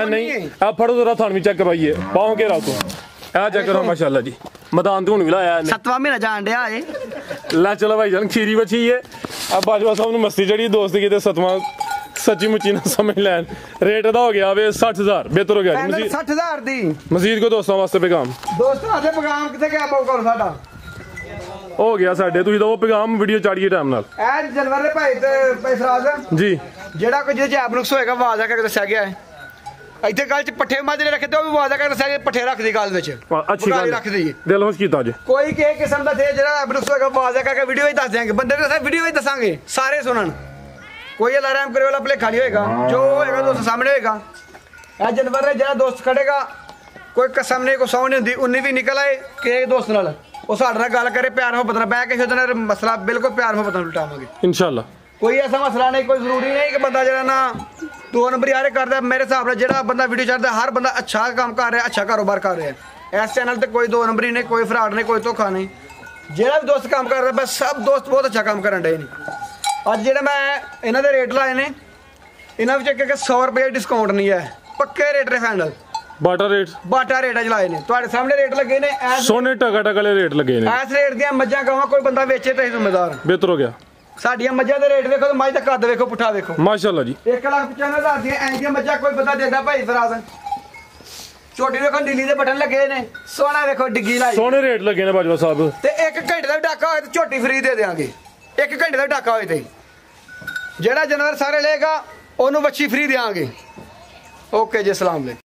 ਨਹੀਂ ਆ ਫੜੋ ਜ਼ਰਾ ਤੁਹਾਨੂੰ ਵੀ ਚੈੱਕ ਕਰਵਾਈਏ ਪਾਉ ਕੇ ਰਾਤੋਂ ਆ ਚੈੱਕ ਕਰੋ ਮਾਸ਼ਾਅੱਲਾ ਜੀ ਮੈਦਾਨ ਤੋਂ ਹੁਣ ਵੀ ਲਾਇਆ ਇਹਨੇ 7ਵਾਂ ਮਹੀਨਾ ਜਾਣ ਡਿਆ ਏ ਲੈ ਚਲੋ ਭਾਈ ਜਾਨ ਖੀਰੀ ਬੱਚੀ ਹੈ ਆ ਬਾਜਵਾ ਸਾਹਿਬ ਨੂੰ ਮਸਤੀ ਜਿਹੜੀ ਦੋਸਤ ਕੀ ਤੇ 7ਵਾਂ ਸੱਚੀ ਮੁੱਚੀ ਨਾ ਸਮਝ ਲੈਣ ਰੇਟ ਦਾ ਹੋ ਗਿਆ ਵੇ 60,000 ਬਿਹਤਰ ਹੋ ਗਿਆ ਜੀ ਮਜ਼ੀਦ 60,000 ਦੀ ਮਜ਼ੀਦ ਕੋ ਦੋਸਤਾਂ ਵਾਸਤੇ ਪੈਗਾਮ ਦੋਸਤੋ ਆਦੇ ਪੈਗਾਮ ਕਿੱਥੇ ਗਿਆ ਪਾਉ ਕਰੋ ਸਾਡਾ ਹੋ ਗਿਆ ਸਾਡੇ ਤੁਸੀਂ ਦੋ ਪੈਗਾਮ ਵੀਡੀਓ ਚਾੜੀਏ ਟਾਈਮ ਨਾਲ ਇਹ ਜਨਵਰ ਦੇ ਭਾਈ ਤੇ ਭਾਈ ਫਰਾਜ਼ ਜੀ ਜਿਹੜਾ ਕੋਈ ਜਿਹਦੇ ਚ ਐਪ ਨੁਕਸ ਹੋਏਗਾ ਆਵਾਜ਼ ਆ ਕੇ ਦੱਸਿਆ ਗਿਆ ਹੈ ਇੱਥੇ ਗੱਲ ਚ ਪੱਠੇ ਮਾਜਰੇ ਰੱਖੇ ਤੇ ਉਹ ਵੀ ਆਵਾਜ਼ ਆ ਕੇ ਦੱਸਿਆ ਗਿਆ ਪੱਠੇ ਰੱਖਦੀ ਗੱਲ ਵਿੱਚ ਅੱਛੀ ਗੱਲ ਰੱਖ ਦਈਏ ਦਿਲ ਹੋਸ਼ ਕੀਤਾ ਜੀ ਕੋਈ ਕਿਸੇ ਕਿਸਮ ਦਾ ਤੇ ਜਿਹੜਾ ਐਪ ਨੁਕਸ ਹੋਏਗਾ ਆਵਾਜ਼ ਆ ਕੇ ਵੀਡੀਓ ਹੀ ਦੱਸ ਦਿਆਂਗੇ ਬੰਦੇ ਨੂੰ ਵੀਡੀਓ ਹੀ ਦੱਸਾਂਗੇ ਸਾਰੇ ਸੁਣਨ ਕੋਈ ਅਲਾਰਮ ਕਰੇ ਵਾਲਾ ਭੁਲੇਖਾ ਨਹੀਂ ਹੋਏਗਾ ਜੋ ਹੋਏਗਾ ਦੋਸਤ ਸਾਹਮਣੇ ਹੋਏਗਾ ਇਹ ਜਾਨਵਰ ਨੇ ਜਿਹੜਾ ਦੋਸਤ ਖੜੇਗਾ ਕੋਈ ਕਸਮ ਨਹੀਂ ਕੋਈ ਸੌਂ ਨਹੀਂ ਹੁੰਦੀ ਉਨੀ ਵੀ ਨਿਕਲ ਆਏ ਕਿ ਦੋਸਤ ਨਾਲ ਉਹ ਸਾਡੇ ਨਾਲ ਗੱਲ ਕਰੇ ਪਿਆਰ ਮੁਹੱਬਤ ਨਾਲ ਬਹਿ ਕੇ ਉਹਦੇ ਨਾਲ ਮਸਲਾ ਬਿਲਕੁਲ ਪਿਆਰ ਮੁਹੱਬਤ ਨਾਲ ਉਲਟਾਵਾਂਗੇ ਇਨਸ਼ਾਅੱਲਾ ਕੋਈ ਐਸਾ ਮਸਲਾ ਨਹੀਂ ਕੋਈ ਜ਼ਰੂਰੀ ਨਹੀਂ ਕਿ ਬੰਦਾ ਜਿਹੜਾ ਨਾ 2 ਨੰਬਰ ਯਾਰੇ ਕਰਦਾ ਮੇਰੇ ਹਿਸਾਬ ਨਾਲ ਜਿਹੜਾ ਬੰਦਾ ਵੀਡੀਓ ਚੜਦਾ ਹਰ ਬੰਦਾ ਅੱਛਾ ਕੰਮ ਕਰ ਰਿਹਾ ਅੱਛਾ ਕਾਰੋਬਾਰ ਕਰ ਰਿਹਾ ਇਸ ਚੈਨਲ ਤੇ ਕੋਈ 2 ਨੰਬਰੀ ਨਹੀਂ ਕੋਈ ਫਰਾਡ ਨਹੀਂ ਕੋਈ ਧੋਖਾ ਨਹੀਂ ਜਿਹੜਾ ਵੀ ਦੋਸਤ ਕੰਮ ਕਰ ਰਿਹਾ ਬਸ ਸਭ ਦੋਸਤ ਬਹੁਤ ਅੱਛਾ ਕੰਮ ਕਰਨ ਡਏ ਨੇ ਅੱਜ ਜਿਹੜਾ ਮੈਂ ਇਹਨਾਂ ਦੇ ਰੇਟ ਲਾਏ ਨੇ ਇਹਨਾਂ ਵਿੱਚ ਇੱਕ 100 ਰੁਪਏ ਡਿਸਕਾਊਂਟ ਨਹੀਂ ਹੈ ਪੱਕੇ ਰੇਟ ਨੇ ਫਾਈਨਲ ਬਾਟਾ ਰੇਟ ਅੱਜ ਲਾਏ ਨੇ ਤੁਹਾਡੇ ਸਾਹਮਣੇ ਰੇਟ ਲੱਗੇ ਨੇ ਸੋਨੇ ਟਕਾ ਵਾਲੇ ਰੇਟ ਲੱਗੇ ਨੇ ਇਸ ਰੇਟ ਦੀਆਂ ਮੱਝਾਂ ਗਾਵਾਂ ਕੋਈ ਬੰਦਾ ਵੇਚੇ ਤਾਂ ਜ਼ਿੰਮੇਦਾਰ ਬਿਹਤਰ ਹੋ ਗਿਆ ਸਾਡੀਆਂ ਮੱਝਾਂ ਦੇ ਰੇਟ ਵੇਖੋ ਮੱਝ ਦਾ ਕੱਦ ਵੇਖੋ ਪੁੱਠਾ ਵੇਖੋ ਮਾਸ਼ਾਅੱਲਾ ਜੀ 1,95,000 ਦੀਆਂ ਐਂ ਦੀਆਂ ਮੱਝਾਂ ਕੋਈ ਬੰਦਾ ਦਿੰਦਾ ਭਾਈ ਫਰਾਜ਼ ਛੋਟੀ ਵੇਖੋ ਨੀਲੀ ਦੇ ਬਟਨ ਲੱਗੇ ਨੇ ਸੋਨਾ ਵੇਖੋ ਡਿੱਗੀ ਲਾਈ ਸੋਨੇ ਰੇਟ ਲੱਗੇ ਨੇ ਬਾਜਵਾ ਸਾਹਿਬ ਤੇ 1 ਘੰਟੇ ਦਾ ਡਾਕਾ ਹੋਏ ਤੇ ਝੋਟੀ ਫ੍ਰੀ ਦੇ ਦੇਵਾਂਗੇ 1 ਘੰਟੇ ਦਾ ਡਾਕਾ ਹੋਏ ਤੇ ਜਿਹੜਾ ਜਾਨਵਰ ਸਾਰੇ ਲਏਗਾ ਉਹਨੂੰ ਵੱਛੀ ਫ੍ਰੀ ਦੇਵਾਂਗੇ ਓਕੇ ਜੀ ਅਸਲਾਮ ਅਲੈਕੁਮ